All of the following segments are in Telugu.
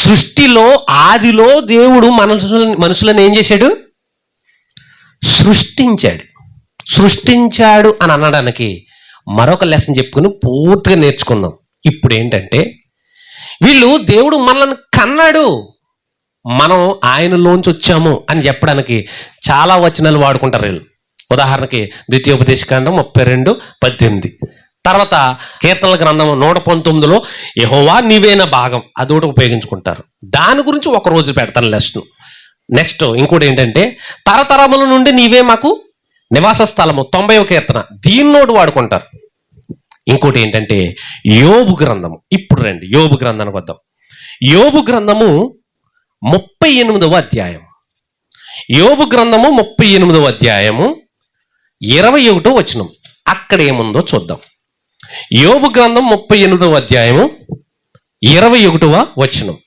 సృష్టిలో ఆదిలో దేవుడు మనుషులను ఏం చేశాడు? సృష్టించాడు అని అనడానికి మరొక లెసన్ చెప్పుకుని పూర్తిగా నేర్చుకుందాం. ఇప్పుడు ఏంటంటే, వీళ్ళు దేవుడు మనల్ని కన్నాడు, మనం ఆయనలోంచి వచ్చాము అని చెప్పడానికి చాలా వచనాలు వాడుకుంటారు వీళ్ళు. ఉదాహరణకి ద్వితీయోపదేశకాండం 32:18, తర్వాత కీర్తనల గ్రంథం 119లో యెహోవా నీవేన భాగం, అదొకటి ఉపయోగించుకుంటారు. దాని గురించి ఒక రోజు పెడతాను లెసన్. నెక్స్ట్ ఇంకోటి ఏంటంటే, తరతరముల నుండి నీవే మాకు నివాస స్థలము, 90వ కీర్తన, దీన్నోటి వాడుకుంటారు. ఇంకోటి ఏంటంటే యోబు గ్రంథము. ఇప్పుడు రండి యోబు గ్రంథానికి వద్దాం. యోబు గ్రంథము 38వ అధ్యాయం. యోబు గ్రంథము 38వ అధ్యాయము 21వ వచనం. అక్కడ ఏముందో చూద్దాం. యోబు గ్రంథం 38వ అధ్యాయము 21వ వచనం.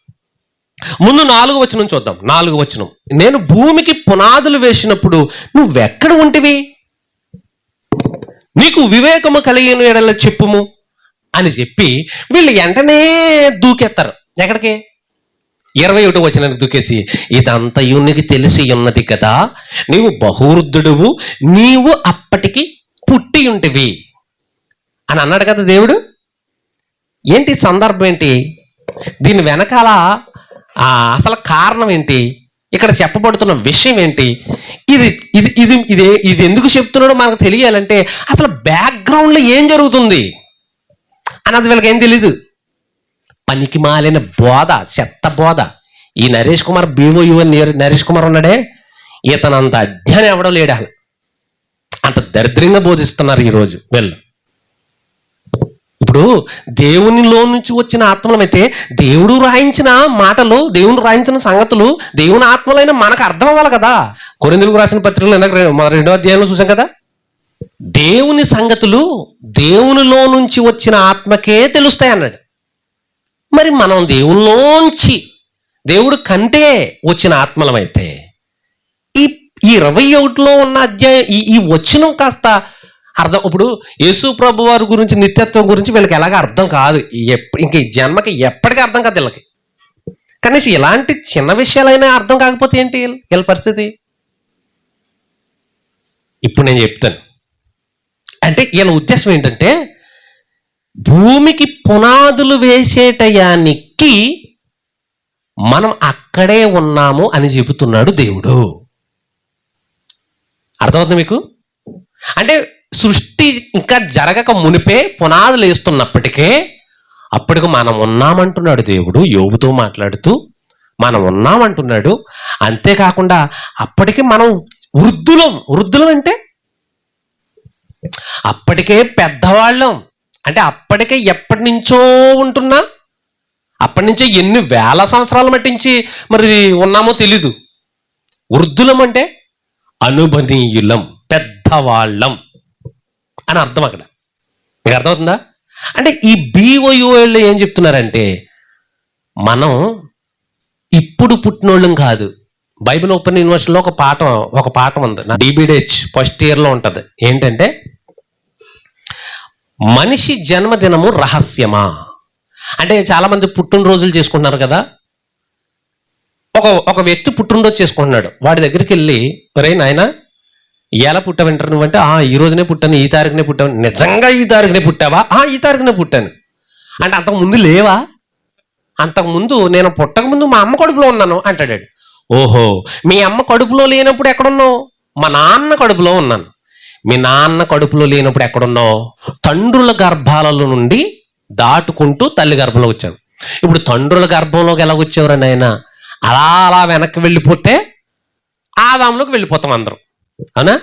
ముందు 4వ వచనం చూద్దాం. 4వ వచనం, నేను భూమికి పునాదులు వేసినప్పుడు నువ్వెక్కడ ఉంటివి? నీకు వివేకము కలిగిన ఎడల చెప్పుము అని చెప్పి వీళ్ళు వెంటనే దూకెత్తారు. ఎక్కడికి? 21వ వచనానికి దూకేసి, ఇదంతయు నీకు తెలిసి ఉన్నది కదా, నీవు బహువృద్ధుడువు, నీవు అప్పటికి పుట్టి ఉంటివి అని అన్నాడు కదా దేవుడు. ఏంటి సందర్భం? ఏంటి దీని వెనకాల అసలు కారణం ఏంటి? ఇక్కడ చెప్పబడుతున్న విషయం ఏంటి? ఇది ఇది ఇది ఇది ఇది ఎందుకు చెప్తున్నాడో మనకు తెలియాలంటే అసలు బ్యాక్గ్రౌండ్లో ఏం జరుగుతుంది అన్నది వీళ్ళకి ఏం తెలీదు. పనికి మాలిన బోధ, చెత్త బోధ. ఈ నరేష్ కుమార్ BOU నరేష్ కుమార్ ఉన్నాడే, ఇతనంత అజ్ఞానం ఎవడో లేడా, అంత దరిద్రంగా బోధిస్తున్నారు ఈరోజు వీళ్ళు. ఇప్పుడు దేవునిలో నుంచి వచ్చిన ఆత్మలమైతే దేవుడు రాయించిన మాటలు, దేవుడు రాయించిన సంగతులు, దేవుని ఆత్మలైన మనకు అర్థం అవ్వాలి కదా. కొరింథీయులకు రాసిన పత్రికలు ఇందాక 2వ అధ్యాయంలో చూసాం కదా. దేవుని సంగతులు దేవునిలో నుంచి వచ్చిన ఆత్మకే తెలుస్తాయి అన్నాడు. మరి మనం దేవునిలోంచి, దేవుడు కంటే వచ్చిన ఆత్మలమైతే ఈ 21లో ఉన్న అధ్యాయం ఈ వచనం కాస్త అర్థం. ఇప్పుడు యేసు ప్రభు వారి గురించి, నిత్యత్వం గురించి వీళ్ళకి ఎలాగ అర్థం కాదు. ఇంక ఈ జన్మకి ఎప్పటికీ అర్థం కాదు వీళ్ళకి. కనీసం ఇలాంటి చిన్న విషయాలైనా అర్థం కాకపోతే ఏంటి వీళ్ళ పరిస్థితి? ఇప్పుడు నేను చెప్తాను. అంటే వీళ్ళ ఉద్దేశం ఏంటంటే, భూమికి పునాదులు వేసేటయానికి మనం అక్కడే ఉన్నాము అని చెబుతున్నాడు దేవుడు. అర్థమవుతుంది మీకు? అంటే సృష్టి ఇంకా జరగక మునిపే పునాదులు వేస్తున్నప్పటికే అప్పటికి మనం ఉన్నామంటున్నాడు దేవుడు. యోబుతో మాట్లాడుతూ మనం ఉన్నామంటున్నాడు. అంతేకాకుండా అప్పటికి మనం వృద్ధులం అంటే అప్పటికే పెద్దవాళ్ళం. అంటే అప్పటికే ఎప్పటి నుంచో ఉంటున్నా, అప్పటి నుంచే ఎన్ని వేల సంవత్సరాలు మట్టించి మరి ఉన్నామో తెలీదు. వృద్ధులం అంటే అనుభవనీయులం, పెద్దవాళ్ళం అని అర్థం. అక్కడ మీకు అర్థమవుతుందా? అంటే ఈ BOU ఏం చెప్తున్నారంటే, మనం ఇప్పుడు పుట్టినోళ్ళం కాదు. బైబిల్ ఓపెన్ యూనివర్సిటీలో ఒక పాఠం ఉంది, నా DBDH ఫస్ట్ ఇయర్లో ఉంటుంది. ఏంటంటే, మనిషి జన్మదినము రహస్యమా? అంటే చాలా మంది పుట్టినరోజులు చేసుకుంటున్నారు కదా. ఒక వ్యక్తి పుట్టినరోజు చేసుకుంటున్నాడు. వాడి దగ్గరికి వెళ్ళి, ఒరే నాయనా ఎలా పుట్టావంటారు నువ్వంటే, ఈ రోజునే పుట్టాను, ఈ తారీఖునే పుట్టాను. నిజంగా ఈ తారీఖునే పుట్టావా? ఈ తారీఖునే పుట్టాను. అంటే అంతకుముందు లేవా? అంతకుముందు నేను పుట్టకముందు మా అమ్మ కడుపులో ఉన్నాను అంటాడు. ఓహో, మీ అమ్మ కడుపులో లేనప్పుడు ఎక్కడున్నావు? మా నాన్న కడుపులో ఉన్నాను. మీ నాన్న కడుపులో లేనప్పుడు ఎక్కడున్నావు? తండ్రుల గర్భాలలో నుండి దాటుకుంటూ తల్లి గర్భంలో వచ్చాను. ఇప్పుడు తండ్రుల గర్భంలోకి ఎలా వచ్చేవారు నాయన? అలా వెనక్కి వెళ్ళిపోతే ఆదాములోకి వెళ్ళిపోతాం అందరం, అవునా?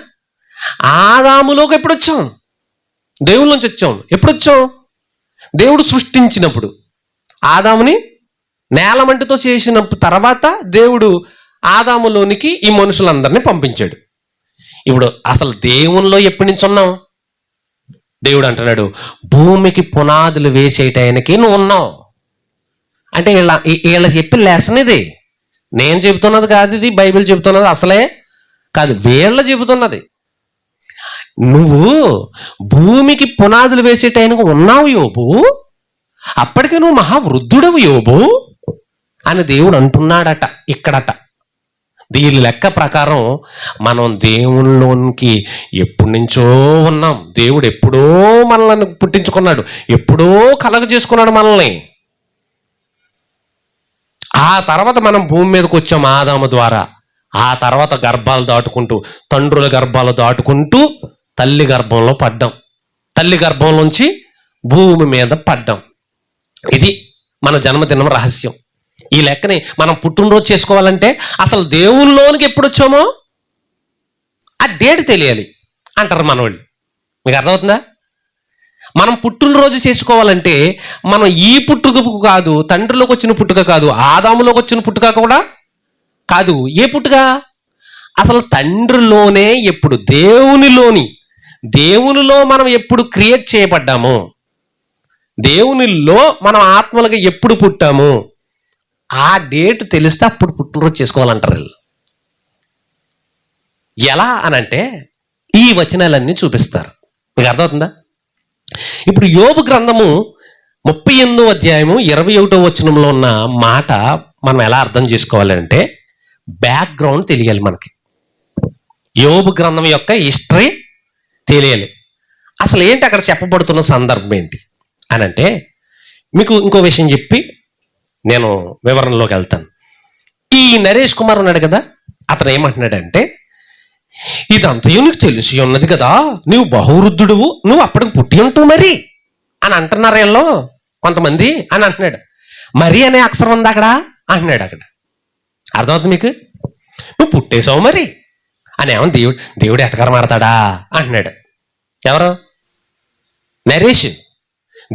ఆదాములోకి ఎప్పుడు వచ్చాం? దేవుడి నుంచి వచ్చాం. ఎప్పుడు వచ్చాం? దేవుడు సృష్టించినప్పుడు. ఆదాముని నేలమంటితో చేసిన తర్వాత దేవుడు ఆదాములోనికి ఈ మనుషులందరినీ పంపించాడు. ఇప్పుడు అసలు దేవునిలో ఎప్పటి నుంచి ఉన్నాం? దేవుడు అంటున్నాడు, భూమికి పునాదులు వేసేటాయనకి నువ్వు ఉన్నావు. అంటే వీళ్ళ చెప్పి లెసన్ ఇది. నేను చెబుతున్నది కాదు, ఇది బైబిల్ చెబుతున్నది అసలే కాదు, వీళ్ళ చెబుతున్నది. నువ్వు భూమికి పునాదులు వేసేటాయనకు ఉన్నావు యోబు. అప్పటికే నువ్వు మహావృద్ధుడవు యోబు అని దేవుడు అంటున్నాడట ఇక్కడట. దీని లెక్క ప్రకారం మనం దేవునిలోనికి ఎప్పటి నుంచో ఉన్నాం. దేవుడు ఎప్పుడో మనల్ని పుట్టించుకున్నాడు, ఎప్పుడో కలగ చేసుకున్నాడు మనల్ని. ఆ తర్వాత మనం భూమి మీదకి వచ్చాం ఆదాము ద్వారా. ఆ తర్వాత గర్భాలు దాటుకుంటూ, తండ్రుల గర్భాలు దాటుకుంటూ తల్లి గర్భంలో పడ్డాం. తల్లి గర్భంలోంచి భూమి మీద పడ్డాం. ఇది మన జన్మదినం రహస్యం. ఈ లెక్కని మనం పుట్టినరోజు చేసుకోవాలంటే అసలు దేవునిలోనికి ఎప్పుడు వచ్చామో ఆ డేట్ తెలియాలి అంటారు మనోళ్ళు. మీకు అర్థమవుతుందా? మనం పుట్టినరోజు చేసుకోవాలంటే మనం ఈ పుట్టుక కాదు, తండ్రిలోకి వచ్చిన పుట్టుక కాదు, ఆదాములోకి వచ్చిన పుట్టుక కూడా కాదు. ఏ పుట్టుక? అసలు తండ్రిలోనే ఎప్పుడు దేవునిలో మనం ఎప్పుడు క్రియేట్ చేయబడ్డాము, దేవునిలో మనం ఆత్మలుగా ఎప్పుడు పుట్టాము, ఆ డేట్ తెలిస్తే అప్పుడు పుట్టినరోజు చేసుకోవాలంటారు వీళ్ళు. ఎలా అనంటే ఈ వచనాలన్నీ చూపిస్తారు. మీకు అర్థమవుతుందా? ఇప్పుడు యోబు గ్రంథము 38వ అధ్యాయము 21వ వచనంలో ఉన్న మాట మనం ఎలా అర్థం చేసుకోవాలి అంటే బ్యాక్గ్రౌండ్ తెలియాలి మనకి. యోబు గ్రంథం యొక్క హిస్టరీ తెలియాలి. అసలు ఏంటి అక్కడ చెప్పబడుతున్న సందర్భం ఏంటి అని అంటే మీకు ఇంకో విషయం చెప్పి నేను వివరణలోకి వెళ్తాను. ఈ నరేష్ కుమార్ ఉన్నాడు కదా, అతను ఏమంటున్నాడంటే ఇదంతయో నీకు తెలిసి ఉన్నది కదా, నువ్వు బహువృద్ధుడువు, నువ్వు అప్పటికి పుట్టి ఉంటావు మరి అని అంటున్నారు వీళ్ళు కొంతమంది అని అంటున్నాడు. మరి అనే అక్షరం ఉంది అక్కడ అంటున్నాడు. అక్కడ అర్థమవుతుంది మీకు? నువ్వు పుట్టేశావు మరి అని ఏమో దేవుడు ఎటకారం ఆడతాడా అంటున్నాడు. ఎవరు? నరేష్.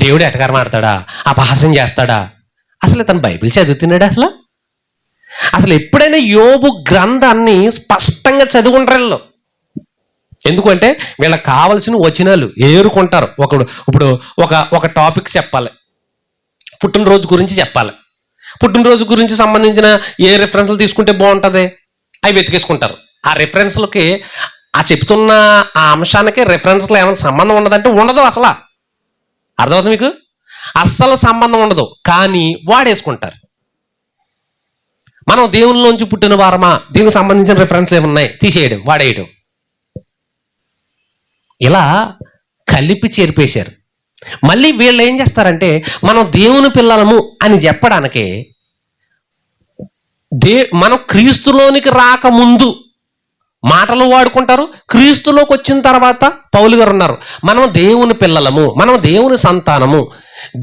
దేవుడు ఎటకారం ఆడతాడా, అపహాసం చేస్తాడా? అసలు తను బైబిల్ చదువుతున్నాడు? అసలు ఎప్పుడైనా యోబు గ్రంథాన్ని స్పష్టంగా చదువుకుంటారు. ఎందుకంటే వీళ్ళకి కావలసిన వచనాలు ఏరుకుంటారు. ఇప్పుడు ఒక టాపిక్ చెప్పాలి, పుట్టినరోజు గురించి చెప్పాలి. పుట్టినరోజు గురించి సంబంధించిన ఏ రెఫరెన్స్లు తీసుకుంటే బాగుంటుంది అవి వెతికేసుకుంటారు. ఆ రెఫరెన్స్లకి ఆ చెప్తున్న ఆ అంశానికి రెఫరెన్స్లో ఏమైనా సంబంధం ఉండదంటే ఉండదు. అసలు అర్థమవుతుంది మీకు? అస్సలు సంబంధం ఉండదు, కానీ వాడేసుకుంటారు. మనం దేవునిలోంచి పుట్టిన వారమా, దీనికి సంబంధించిన రెఫరెన్స్లు ఏమున్నాయి తీసేయడం, వాడేయడం, ఇలా కలిపి చేర్పేశారు. మళ్ళీ వీళ్ళు ఏం చేస్తారంటే మనం దేవుని పిల్లలము అని చెప్పడానికి మనం క్రీస్తులోనికి రాకముందు మాటలు వాడుకుంటారు, క్రీస్తులోకి వచ్చిన తర్వాత పౌలు గారు ఉన్నారు మనం దేవుని పిల్లలము, మనం దేవుని సంతానము,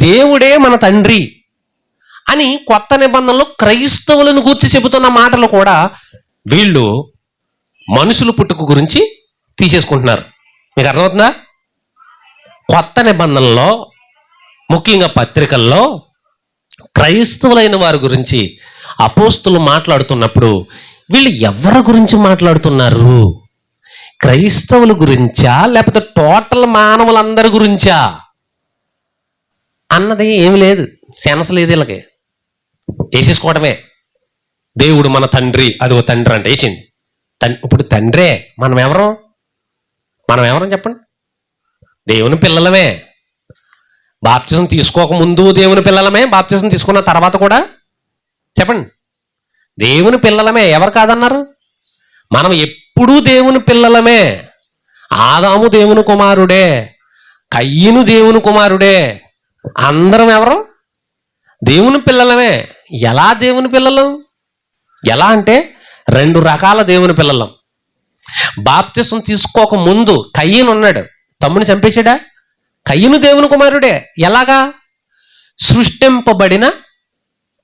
దేవుడే మన తండ్రి అని కొత్త నిబంధనలో క్రైస్తవులను గూర్చి చెబుతున్న మాటలు కూడా వీళ్ళు మనుషుల పుట్టుక గురించి తీసేసుకుంటున్నారు. మీకు అర్థమవుతుందా? కొత్త నిబంధనలో ముఖ్యంగా పత్రికల్లో క్రైస్తవులైన వారి గురించి అపోస్తులు మాట్లాడుతున్నప్పుడు వీళ్ళు ఎవరి గురించి మాట్లాడుతున్నారు? క్రైస్తవుల గురించా లేకపోతే టోటల్ మానవులందరి గురించా అన్నది ఏమి లేదు, సెన్స్ లేదు. వీళ్ళకి వేసేసుకోవడమే. దేవుడు మన తండ్రి, అదిగో తండ్రి అంటే వేసింది. ఇప్పుడు తండ్రే. మనం ఎవరం చెప్పండి? దేవుని పిల్లలమే. బాప్తిజం తీసుకోకముందు దేవుని పిల్లలమే, బాప్తిజం తీసుకున్న తర్వాత కూడా చెప్పండి దేవుని పిల్లలమే. ఎవరు కాదన్నారు? మనం ఎప్పుడూ దేవుని పిల్లలమే. ఆదాము దేవుని కుమారుడే, కయ్యను దేవుని కుమారుడే, అందరం ఎవరు? దేవుని పిల్లలమే. ఎలా దేవుని పిల్లలు? ఎలా అంటే 2 రకాల దేవుని పిల్లలం. బాప్తిసం తీసుకోక ముందు కయ్యను ఉన్నాడు, తమ్ముని చంపేశాడా? కయ్యను దేవుని కుమారుడే. ఎలాగా? సృష్టింపబడిన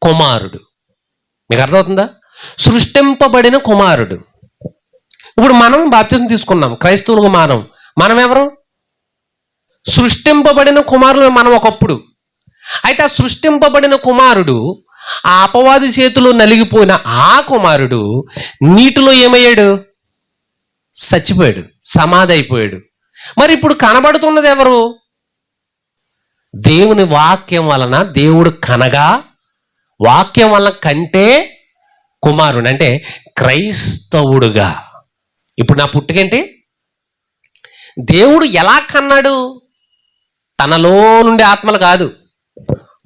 కుమారుడు. మీకు అర్థమవుతుందా? సృష్టింపబడిన కుమారుడు. ఇప్పుడు మనం బాప్తిసం తీసుకున్నాం, క్రైస్తవులకు మనం ఎవరు? సృష్టింపబడిన కుమారులు మనం ఒకప్పుడు. అయితే ఆ సృష్టింపబడిన కుమారుడు ఆ అపవాది చేతిలో నలిగిపోయిన ఆ కుమారుడు నీటిలో ఏమయ్యాడు? చచ్చిపోయాడు, సమాధి అయిపోయాడు. మరి ఇప్పుడు కనబడుతున్నది ఎవరు? దేవుని వాక్యం వలన దేవుడు కనగా, వాక్యం వలన కంటే కుమారుడు అంటే క్రైస్తవుడుగా. ఇప్పుడు నా పుట్టుకేంటి? దేవుడు ఎలా కన్నాడు? తనలో నుండి ఆత్మలు కాదు,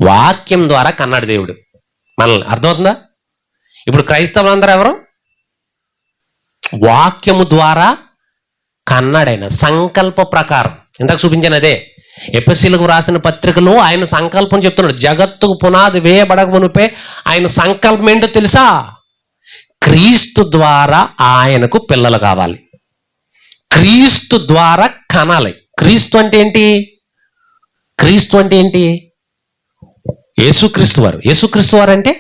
వాక్యం ద్వారా కన్నాడు దేవుడు. మనల్ని. అర్థమవుతుందా? ఇప్పుడు క్రైస్తవులందరూ ఎవరు? వాక్యము ద్వారా కన్నాడైన సంకల్ప ప్రకారం. ఇందాక చూపించాను అదే. ఎఫెసీయులకు రాసిన పత్రికలో ఆయన సంకల్పం చెప్తున్నాడు. జగత్తుకు పునాది వేయబడక మునిపే ఆయన సంకల్పం ఏంటో తెలుసా? క్రీస్తు ద్వారా ఆయనకు పిల్లలు కావాలి, క్రీస్తు ద్వారా కనాలి. క్రీస్తు అంటే ఏంటి? క్రీస్తు అంటే ఏంటి? యేసుక్రీస్తు వారు. యేసుక్రీస్తు వారు అంటే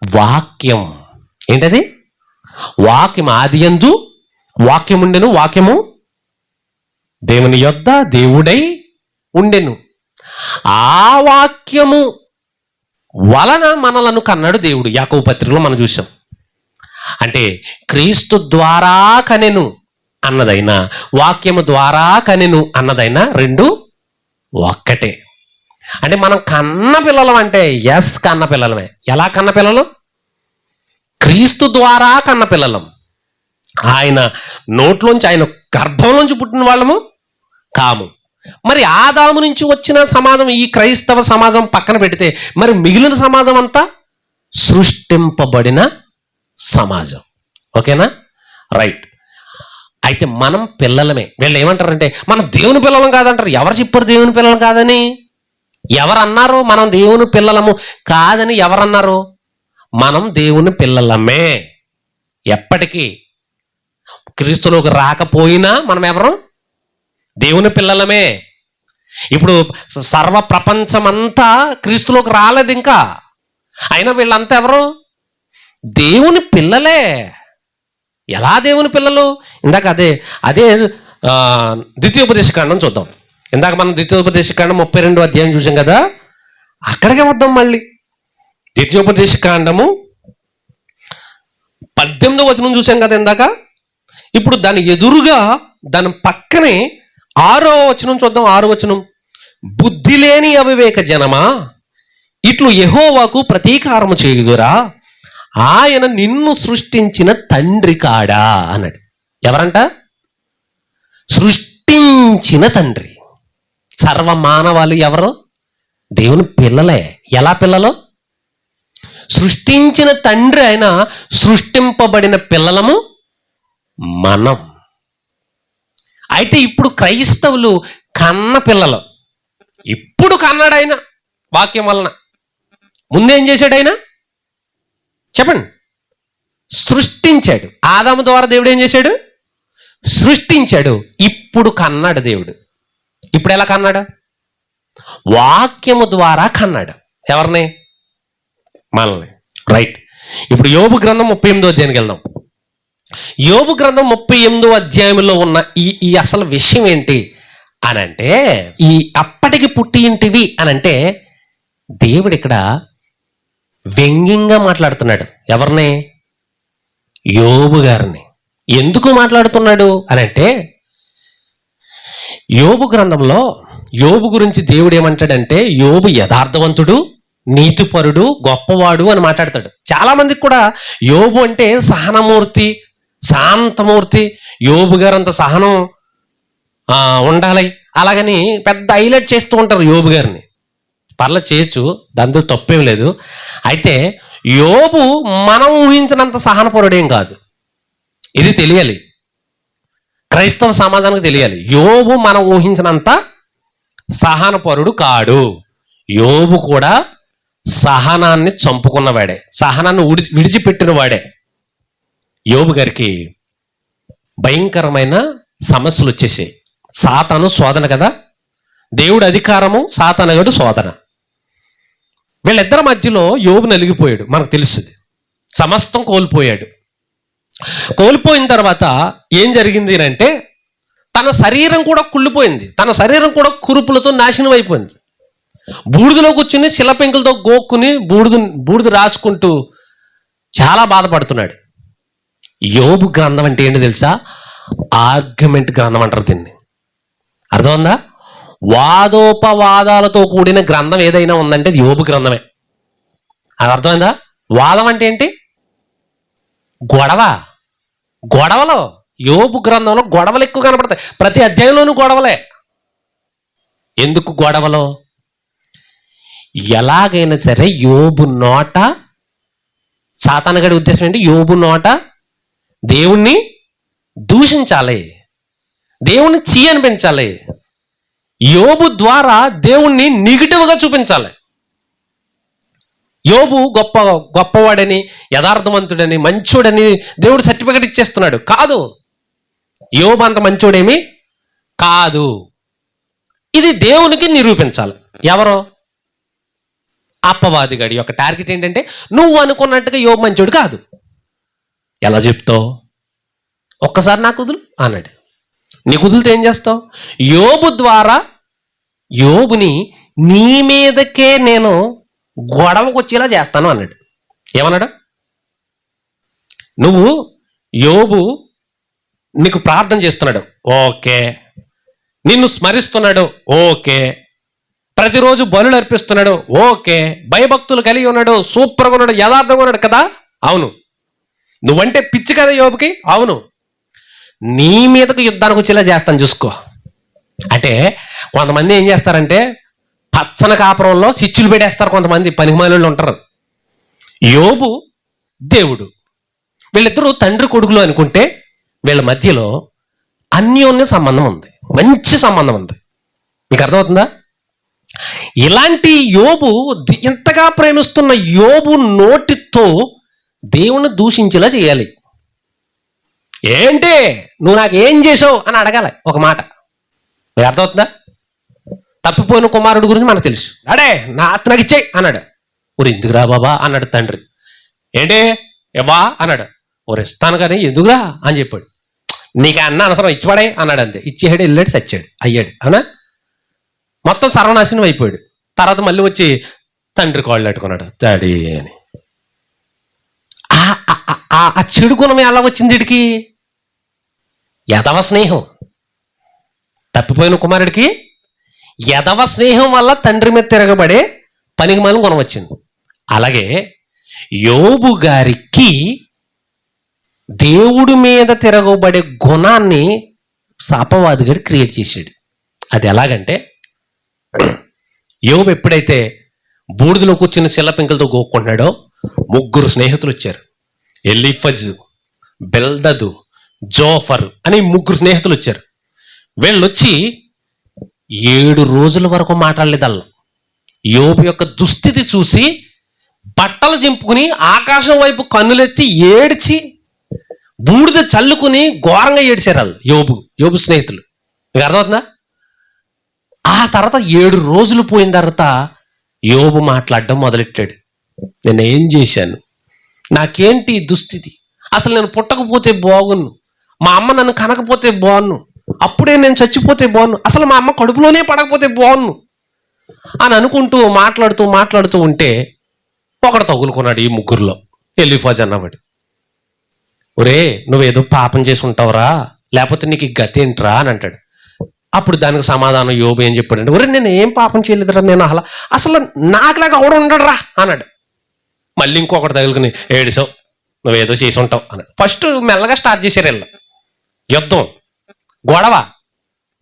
వాక్యం. ఏంటది? వాక్యం. ఆదియందు వాక్యం ఉండెను, వాక్యము దేవుని యొద్ద దేవుడై ఉండెను. ఆ వాక్యము వలన మనలను కన్నాడు దేవుడు. యాకోబు పత్రికలో మనం చూసాం. అంటే క్రీస్తు ద్వారా కనెను అన్నదైనా, వాక్యము ద్వారా కనెను అన్నదైనా రెండు ఒక్కటే. అంటే మనం కన్న పిల్లలం అంటే ఎస్, కన్న పిల్లలమే. ఎలా కన్న పిల్లలు? క్రీస్తు ద్వారా కన్న పిల్లలం. ఆయన నోట్లోంచి, ఆయన గర్భంలోంచి పుట్టిన వాళ్ళము కాము. మరి ఆదాము నుంచి వచ్చిన సమాజం, ఈ క్రైస్తవ సమాజం పక్కన పెడితే మరి మిగిలిన సమాజం అంతా సృష్టింపబడిన సమాజం. ఓకేనా? రైట్. అయితే మనం పిల్లలమే. వీళ్ళు ఏమంటారంటే మనం దేవుని పిల్లలం కాదంటారు. ఎవరు చెప్పారు దేవుని పిల్లలం కాదని? ఎవరన్నారు మనం దేవుని పిల్లలము కాదని? ఎవరన్నారు? మనం దేవుని పిల్లలమే. ఎప్పటికీ క్రీస్తులోకి రాకపోయినా మనం ఎవరు? దేవుని పిల్లలమే. ఇప్పుడు సర్వ ప్రపంచమంతా క్రీస్తులోకి రాలేదు ఇంకా, అయినా వీళ్ళంతా ఎవరు? దేవుని పిల్లలే. ఎలా దేవుని పిల్లలు? ఇందాక అదే ద్వితీయోపదేశకాండం చూద్దాం. ఇందాక మనం ద్వితీయోపదేశకాండం 32వ అధ్యాయం చూసాం కదా, అక్కడికే వద్దాం మళ్ళీ. ద్వితీయోపదేశకాండము 18వ వచనం చూసాం కదా ఇందాక. ఇప్పుడు దాని ఎదురుగా, దాని పక్కనే 6వ వచనం చూద్దాం. 6వ వచనం, బుద్ధి లేని అవివేక జనమా, ఇట్లు యెహోవాకు ప్రతీకారము చేయుదురా, ఆయన నిన్ను సృష్టించిన తండ్రి కాడా అన్నాడు. ఎవరంట? సృష్టించిన తండ్రి. సర్వ మానవాళి ఎవరు? దేవుని పిల్లలే. ఎలా పిల్లలు? సృష్టించిన తండ్రి అయినా సృష్టింపబడిన పిల్లలము మనం. అయితే ఇప్పుడు క్రైస్తవులు కన్న పిల్లలు. ఇప్పుడు కన్నాడు ఆయన వాక్యం వలన. ముందేం చేశాడు ఆయన? చెప్పండి. సృష్టించాడు. ఆదాము ద్వారా దేవుడు ఏం చేశాడు? సృష్టించాడు. ఇప్పుడు కన్నాడు దేవుడు. ఇప్పుడు ఎలా కన్నాడు? వాక్యము ద్వారా కన్నాడు. ఎవరిని? మనల్ని. రైట్. ఇప్పుడు యోబు గ్రంథం 38వ అధ్యాయానికి వెళ్దాం. యోబు గ్రంథం 38వ అధ్యాయంలో ఉన్న ఈ అసలు విషయం ఏంటి అనంటే, ఈ అప్పటికి పుట్టింటివి అనంటే దేవుడు ఇక్కడ వ్యంగ్యంగా మాట్లాడుతున్నాడు. ఎవరిని? యోబు గారిని. ఎందుకు మాట్లాడుతున్నాడు అనంటే, యోబు గ్రంథంలో యోబు గురించి దేవుడు ఏమంటాడంటే, యోబు యథార్థవంతుడు, నీతిపరుడు, గొప్పవాడు అని మాట్లాడతాడు. చాలా మందికి కూడా యోబు అంటే సహనమూర్తి, శాంతమూర్తి, యోబు గారు అంత సహనం ఉండాలి అలాగని పెద్ద హైలైట్ చేస్తూ ఉంటారు యోబు గారిని. పర్లేదు, చేయొచ్చు, దాంతో తప్పేం లేదు. అయితే యోబు మనం ఊహించినంత సహనపరుడేం కాదు. ఇది తెలియాలి, క్రైస్తవ సమాజానికి తెలియాలి. యోబు మనం ఊహించినంత సహనపరుడు కాడు. యోబు కూడా సహనాన్ని చంపుకున్నవాడే, సహనాన్ని విడిచిపెట్టిన వాడే. యోబు గారికి భయంకరమైన సమస్యలు వచ్చేసాయి. సాతాను శోధన కదా, దేవుడు అధికారము, సాతానుగాడు శోధన. వీళ్ళిద్దరి మధ్యలో యోబు నలిగిపోయాడు. మనకు తెలుస్తుంది. సమస్తం కోల్పోయాడు. కోల్పోయిన తర్వాత ఏం జరిగింది అంటే, తన శరీరం కూడా కుళ్ళిపోయింది. తన శరీరం కూడా కురుపులతో నాశనం అయిపోయింది. బూడిదలో కూర్చుని శిలపెంకులతో గోక్కుని బూడిద రాసుకుంటూ చాలా బాధపడుతున్నాడు. యోబు గ్రంథం అంటే ఏంటి తెలుసా? ఆర్గ్యుమెంట్ గ్రంథం అంటారు దీన్ని. అర్థమైందా? వాదోపవాదాలతో కూడిన గ్రంథం ఏదైనా ఉందంటే అది యోబు గ్రంథమే. అది అర్థమైందా? వాదం అంటే ఏంటి? గొడవలు. యోబు గ్రంథంలో గొడవలు ఎక్కువ కనపడతాయి. ప్రతి అధ్యాయంలోనూ గొడవలే. ఎందుకు గొడవలు? ఎలాగైనా సరే యోబు నోట సాతానుగాడి ఉద్దేశం ఏంటి? యోబు నోట దేవుణ్ణి దూషించాలి, దేవుణ్ణి చీ అనిపించాలి, యోబు ద్వారా దేవుణ్ణి నెగిటివ్గా చూపించాలి. యోబు గొప్పవాడని, యథార్థవంతుడని, మంచోడని దేవుడు సర్టిఫికెట్ ఇచ్చేస్తున్నాడు. కాదు, యోబు అంత మంచోడేమి కాదు. ఇది దేవునికి నిరూపించాలి. ఎవరో అపవాదిగాడి యొక్క టార్గెట్ ఏంటంటే నువ్వు అనుకున్నట్టుగా యోబు మంచోడు కాదు. ఎలా చెప్తావు? ఒక్కసారి నాకు కుదులు అన్నాడు. నీ కుదిలితే ఏం చేస్తావు? యోబు ద్వారా యోబుని నీ మీదకే నేను గొడవకు వచ్చేలా చేస్తాను అన్నాడు. ఏమన్నాడు? నువ్వు యోబు నీకు ప్రార్థన చేస్తున్నాడు, ఓకే. నిన్ను స్మరిస్తున్నాడు, ఓకే. ప్రతిరోజు బలులు అర్పిస్తున్నాడు, ఓకే. భయభక్తులు కలిగి ఉన్నాడు, సూపర్గా ఉన్నాడు, యథార్థంగా ఉన్నాడు కదా, అవును. నువ్వంటే పిచ్చి కదా యోబుకి, అవును. నీ మీదకు యుద్ధానికి వచ్చేలా చేస్తాను చూసుకో. అంటే కొంతమంది ఏం చేస్తారంటే పచ్చని కాపురంలో సిచ్చులు పెట్టేస్తారు. కొంతమంది పనికిమాలిళ్ళు ఉంటారు. యోబు దేవుడు, వీళ్ళిద్దరూ తండ్రి కొడుకులు అనుకుంటే వీళ్ళ మధ్యలో అన్యోన్య సంబంధం ఉంది, మంచి సంబంధం ఉంది. మీకు అర్థమవుతుందా? ఇలాంటి యోబు, ఇంతగా ప్రేమిస్తున్న యోబు నోటితో దేవుణ్ణి దూషించేలా చేయాలి. ఏంటి నువ్వు నాకు ఏం చేసావు అని అడగాలి ఒక మాట. మీకు అర్థమవుతుందా? తప్పిపోయిన కుమారుడు గురించి మనకు తెలుసు. అడే నా ఆస్తి నాకు ఇచ్చేయి అన్నాడు. ఊరు ఎందుకురా బాబా అన్నాడు తండ్రి. ఏంటి ఏవా అన్నాడు. ఊరు ఇస్తాను కానీ ఎందుకురా అని చెప్పాడు. నీకు అన్న అనవసరం, ఇచ్చిపడే అన్నాడు. అంతే, ఇచ్చేసాడు, వెళ్ళాడు, చచ్చాడు, అయ్యాడు. అవునా? మొత్తం సర్వనాశనం అయిపోయాడు. తర్వాత మళ్ళీ వచ్చి తండ్రి కాళ్ళు పెట్టుకున్నాడు డాడీ అని. ఆ చెడు గుణం ఎలా వచ్చింది వీడికి? యదవ స్నేహం. తప్పిపోయిన కుమారుడికి యదవ స్నేహం వల్ల తండ్రి మీద తిరగబడే పనికిమాలిన గుణం వచ్చింది. అలాగే యోబు గారికి దేవుడి మీద తిరగబడే గుణాన్ని అపవాదిగాడు క్రియేట్ చేశాడు. అది ఎలాగంటే, యోబు ఎప్పుడైతే బూడిదలో కూర్చుని శిలపింకలతో గోక్కుంటున్నాడో 3 స్నేహితులు వచ్చారు. ఎలీఫజు, బెల్దదు, జోఫర్ అని 3 స్నేహితులు వచ్చారు. వీళ్ళు వచ్చి 7 రోజుల వరకు మాట్లాడలేదు. అల్లా యోబు యొక్క దుస్థితి చూసి బట్టలు చింపుకుని ఆకాశం వైపు కన్నులెత్తి ఏడ్చి బూడిద చల్లుకుని ఘోరంగా ఏడ్చారు వాళ్ళు. యోబు స్నేహితులు. మీకు అర్థమవుతుందా? ఆ తర్వాత 7 రోజులు పోయిన తర్వాత యోబు మాట్లాడడం మొదలెట్టాడు. నేను ఏం చేశాను? నాకేంటి దుస్థితి? అసలు నేను పుట్టకపోతే బాగున్ను, మా అమ్మ నన్ను కనకపోతే బాగున్ను, అప్పుడే నేను చచ్చిపోతే బాగున్ను, అసలు మా అమ్మ కడుపులోనే పడకపోతే బాగున్ను అని అనుకుంటూ మాట్లాడుతూ ఉంటే ఒకడు తగులుకున్నాడు ఈ 3లో. ఎలీఫజ్ అన్నవాడు. ఒరే నువ్వేదో పాపం చేసి ఉంటావురా, లేకపోతే నీకు ఈ గతి ఏంట్రా అని అంటాడు. అప్పుడు దానికి సమాధానం యోబు ఏం చెప్పాడంటే, ఒరే నేను ఏం పాపం చేయలేదురా, నేను అసలు నాకులాగా ఎవడు ఉండడురా అన్నాడు. మళ్ళీ ఇంకొకటి తగులుకుని ఏడిసావు, నువ్వేదో చేసి ఉంటావు అన్నాడు. ఫస్ట్ మెల్లగా స్టార్ట్ చేశారు వీళ్ళు. యుద్ధం, గొడవ,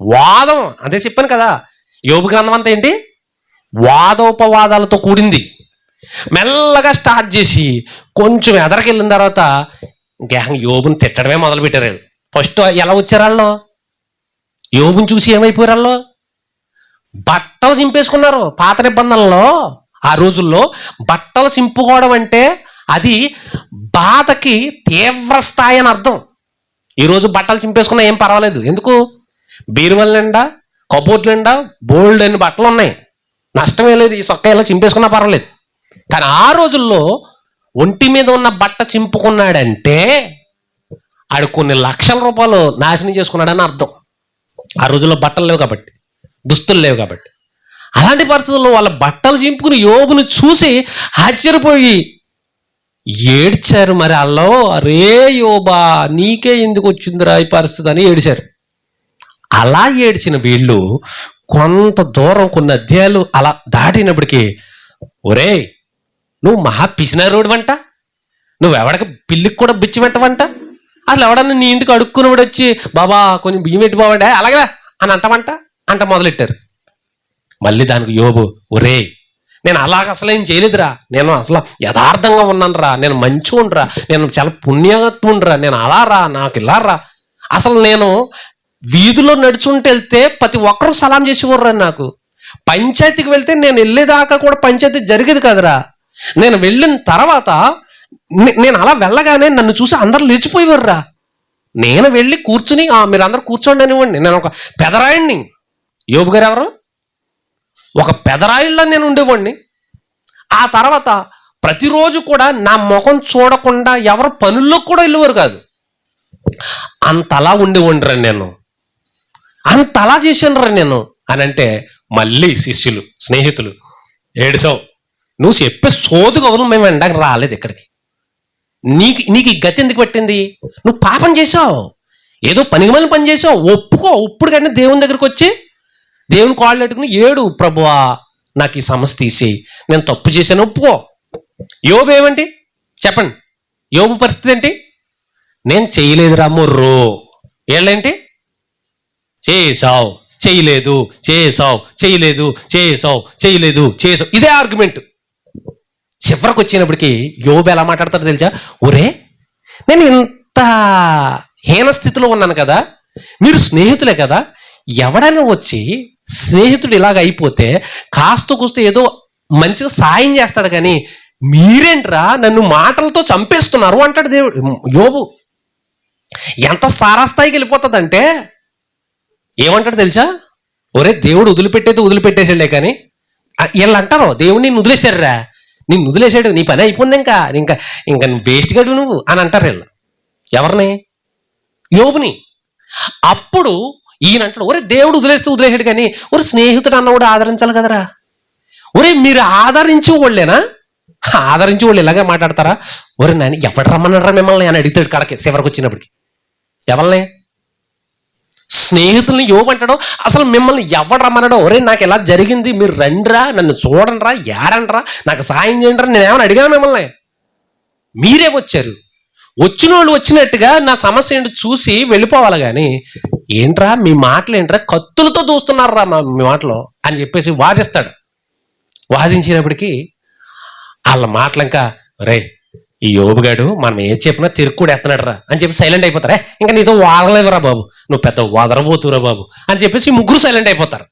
వాదం. అదే చెప్పాను కదా, యోబు గ్రంథం అంతా ఏంటి? వాదోపవాదాలతో కూడింది. మెల్లగా స్టార్ట్ చేసి కొంచెం ఎదరికెళ్ళిన తర్వాత గ్యాంగ్ యోబుని తిట్టడమే మొదలు పెట్టారు వీళ్ళు. ఫస్ట్ ఎలా వచ్చారు వాళ్ళు? యోబుని చూసి ఏమైపోయారు వాళ్ళు? బట్టలు చింపేసుకున్నారు. పాత నిబంధనలో ఆ రోజుల్లో బట్టలు చింపుకోవడం అంటే అది బాధకి తీవ్ర స్థాయి అని అర్థం. ఈరోజు బట్టలు చింపేసుకున్నా ఏం పర్వాలేదు. ఎందుకు? బీరువల నిండా, కబోర్డ్ల నిండా బోల్డ్ అని బట్టలు ఉన్నాయి, నష్టమే లేదు. ఈ సొక్క ఇలా చింపేసుకున్నా పర్వాలేదు. కానీ ఆ రోజుల్లో ఒంటి మీద ఉన్న బట్ట చింపుకున్నాడంటే ఆడు కొన్ని లక్షల రూపాయలు నాశనం చేసుకున్నాడని అర్థం. ఆ రోజుల్లో బట్టలు లేవు కాబట్టి, దుస్తులు లేవు కాబట్టి. అలాంటి పరిస్థితుల్లో వాళ్ళ బట్టలు చింపుకుని యోబుని చూసి ఆశ్చర్యపోయి ఏడ్చారు. మరి అల్లో అరే యోబా నీకే ఎందుకు వచ్చిందిరా ఈ పరిస్థితి అని ఏడ్చారు. అలా ఏడ్చిన వీళ్ళు కొంత దూరం, కొన్ని అధ్యాయాలు అలా దాటినప్పటికీ, ఒరే నువ్వు మహా పిసినారోడు వంట, నువ్వెవడకి పిల్లికి కూడా బిచ్చి పెట్టవంట, అసలు ఎవడన్నా నీ ఇంటికి అడుక్కునేవాడు వచ్చి బాబా కొంచెం బియ్యం పెట్టి బావంటే అలాగే అని అంట మొదలెట్టారు. మళ్ళీ దానికి యోబు, ఒరే నేను అలాగ అసలు ఏం చేయలేదురా, నేను అసలు యథార్థంగా ఉన్నానురా, నేను మంచోన్రా, నేను చాలా పుణ్యత్ముండ్రా, నేను అలా రా, నాకు ఇలా రా. అసలు నేను వీధిలో నడుచుంటూ వెళ్తే ప్రతి ఒక్కరూ సలాం చేసేవారురా. నాకు పంచాయతీకి వెళ్తే నేను వెళ్ళేదాకా కూడా పంచాయతీ జరిగేది కదరా. నేను వెళ్ళిన తర్వాత నేను అలా వెళ్ళగానే నన్ను చూసి అందరు లేచిపోయేవారురా. నేను వెళ్ళి కూర్చుని మీరు అందరు కూర్చోండి అనివ్వండి. నేను ఒక పెదరాయుడిని. యోబు గారు ఎవరు? ఒక పెదరాయుళ్ళ నేను ఉండేవాడిని. ఆ తర్వాత ప్రతిరోజు కూడా నా ముఖం చూడకుండా ఎవరు పనుల్లో కూడా వెళ్ళేవారు కాదు. అంతలా ఉండేవాడిరా నేను, అంతలా చేశాను రా నేను అని అంటే మళ్ళీ శిష్యులు, స్నేహితులు, ఏడుసావు, నువ్వు చెప్పే సోదు కవులు మేము ఎండాక రాలేదు ఇక్కడికి. నీకు ఈ గతి ఎందుకు పట్టింది? నువ్వు పాపం చేసావు, ఏదో పనికిమాలిన పని చేసావు, ఒప్పుకో. ఇప్పుడు కానీ దేవుని దగ్గరికి వచ్చి దేవుని కాళ్ళు పెట్టుకుని ఏడు, ప్రభువా నాకు ఈ సమస్య తీసి, నేను తప్పు చేశాను, ఒప్పుకో. యోబు ఏమండి చెప్పండి, యోబు పరిస్థితి ఏంటి? నేను చేయలేదురా మొర్రో. ఏళ్ళేంటి? చేసావు, చేయలేదు, చేసావు, చేయలేదు, చేసావు, చేయలేదు, చేసావు, ఇదే ఆర్గ్యుమెంట్. చివరికి వచ్చినప్పటికీ యోబు ఎలా మాట్లాడతాడు తెలుసా? ఒరే, నేను ఇంత హీన స్థితిలో ఉన్నాను కదా, మీరు స్నేహితులే కదా, ఎవడైనా వచ్చి స్నేహితుడు ఇలాగ అయిపోతే కాస్త కూస్త ఏదో మంచిగా సాయం చేస్తాడు, కానీ మీరేంట్రా నన్ను మాటలతో చంపేస్తున్నారు అంటాడు దేవుడు. యోబు ఎంత సారాస్థాయికి వెళ్ళిపోతుందంటే ఏమంటాడు తెలుసా? ఒరే, దేవుడు వదిలిపెట్టేసాడులే, కానీ వీళ్ళు అంటారు దేవుడు నిన్ను వదిలేశాడురా, నిన్ను వదిలేశాడు, నీ పని అయిపోయింది, ఇంకా నువ్వు వేస్ట్ గడు నువ్వు అని అంటారు వీళ్ళు. ఎవరిని? యోబుని. అప్పుడు ఈయన అంటాడు, ఒరే దేవుడు వదిలేసాడు, కానీ ఒరే స్నేహితుడు అన్నవాడు ఆదరించాలి కదరా. ఒరే మీరు ఆదరించే వాళ్ళేనా? ఆదరించే వాళ్ళు ఇలాగే మాట్లాడతారా? ఒరే నాని ఎవడు రమ్మన్నారా మిమ్మల్ని అని అడుగుతాడు కడకి చివరికి వచ్చినప్పటికి. ఎవరిని? స్నేహితుల్ని. యోబు అంటాడు, అసలు మిమ్మల్ని ఎవడు రమ్మన్నాడో, ఒరే నాకు ఇలా జరిగింది, మీరు రండిరా, నన్ను చూడండిరా, ఏడండ్రా, నాకు సాయం చేయండిరా, నేనేమని అడిగాను మిమ్మల్ని? మీరే వచ్చారు. వచ్చిన వాళ్ళు వచ్చినట్టుగా నా సమస్య ఏంటో చూసి వెళ్ళిపోవాలి, కానీ ఏంట్రా మీ మాటలు ఏంట్రా, కత్తులతో దూస్తున్నారా మీ మాటలు అని చెప్పేసి వాదిస్తాడు. వాదించినప్పటికీ వాళ్ళ మాటలు ఇంకా, రే ఈ యోబుగాడు మనం ఏం చెప్పినా తిరుక్కుడు ఎత్తనాడు రా అని చెప్పి సైలెంట్ అయిపోతారా. ఇంకా నీతో వాదలేదురా బాబు, నువ్వు పెద్ద వదరబోతురా బాబు అని చెప్పేసి ముగ్గురు సైలెంట్ అయిపోతారు.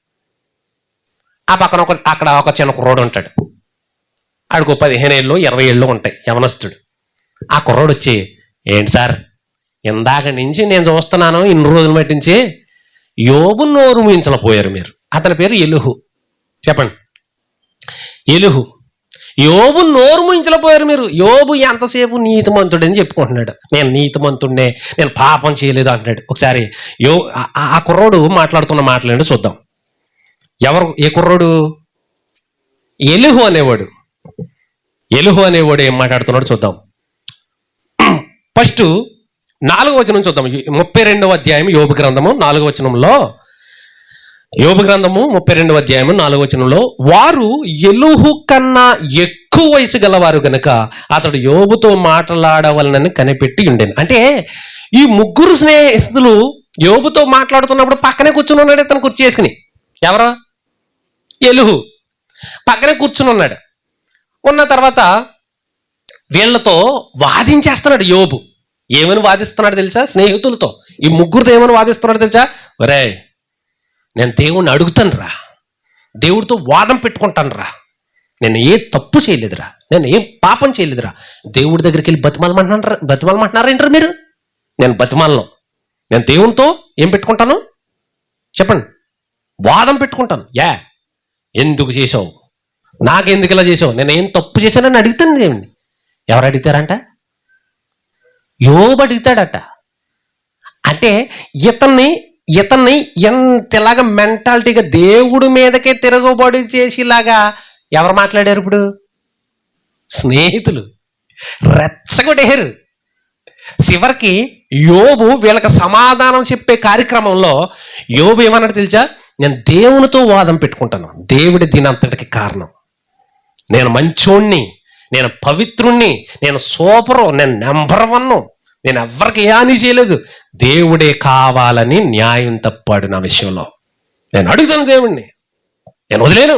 ఆ పక్కన అక్కడ ఒక చిన్న కుర్రోడు ఉంటాడు. ఆడికి 15 ఏళ్ళు 20 ఏళ్ళు ఉంటాయి, యవనస్తుడు. ఆ కుర్రోడు వచ్చి, ఏంటి సార్ ఇందాక నుంచి నేను చూస్తున్నాను, ఇన్ని రోజులు మట్టించి యోబు నోరు మూయించలేకపోయారు మీరు. అతని పేరు ఎలుహు. చెప్పండి, ఎలుహు. యోబు నోరు మూయించలేకపోయారు మీరు. యోబు ఎంతసేపు నీతిమంతుడని చెప్పుకుంటున్నాడు, నేను నీతిమంతుడినే, నేను పాపం చేయలేదు అంటున్నాడు. ఒకసారి ఆ కుర్రోడు మాట్లాడుతున్న మాటలేంటో చూద్దాం. ఏ కుర్రోడు? ఎలుహు అనేవాడు. ఎలుహు అనేవాడు ఏం మాట్లాడుతున్నాడు చూద్దాం. ఫస్ట్ 4వ వచనం చూద్దాం. 32వ అధ్యాయం యోబు గ్రంథము 4వ వచనంలో, యోబు గ్రంథము 32వ అధ్యాయం 4వ వచనంలో, వారు ఎలుహు కన్నా ఎక్కువ వయసు గలవారు గనుక అతడు యోబుతో మాట్లాడవలనని కనిపెట్టి ఉండేను. అంటే ఈ ముగ్గురు స్నేహితులు యోబుతో మాట్లాడుతున్నప్పుడు పక్కనే కూర్చుని ఉన్నాడు ఇతను కుర్చీ చేసుకుని. ఎవరు? ఎలుహు పక్కనే కూర్చుని ఉన్నాడు. ఉన్న తర్వాత వీళ్ళతో వాదించేస్తున్నాడు యోబు. ఏమని వాదిస్తున్నాడు తెలుసా? స్నేహితులతో ఈ ముగ్గురితో ఏమని వాదిస్తున్నాడు తెలుసా? ఒరే నేను దేవుణ్ణి అడుగుతాను రా, దేవుడితో వాదం పెట్టుకుంటాను రా, నేను ఏ తప్పు చేయలేదురా, నేను ఏం పాపం చేయలేదురా, దేవుడి దగ్గరికి వెళ్ళి బతిమాలమంటున్నారా ఏంటారు మీరు? నేను బతిమాలను. నేను దేవునితో ఏం పెట్టుకుంటాను చెప్పండి? వాదం పెట్టుకుంటాను. ఎందుకు చేసావు, నాకెందుకు ఇలా చేసావు, నేను ఏం తప్పు చేశానని అడుగుతాను దేవుణ్ణి. ఎవరు అడుగుతారంట? యోబు అడుగుతాడట. అంటే ఇతన్ని ఎంతలాగా మెంటాలిటీగా దేవుడి మీదకే తిరగబడి చేసేలాగా ఎవరు మాట్లాడారు ఇప్పుడు? స్నేహితులు రెచ్చగొట్టేరు. చివరికి యోబు వీళ్ళకి సమాధానం చెప్పే కార్యక్రమంలో యోబు ఏమన్నాడు తెలుసా? నేను దేవునితో వాదం పెట్టుకుంటాను, దేవుడి దీనంతటికి కారణం, నేను మంచోణ్ణి, నేను పవిత్రుణ్ణి, నేను సూపరు, నేను నెంబర్ 1, నేను ఎవ్వరికి ఏ హాని చేయలేదు, దేవుడే కావాలని న్యాయం తప్పాడు నా విషయంలో, నేను అడుగుతాను దేవుణ్ణి, నేను వదిలేను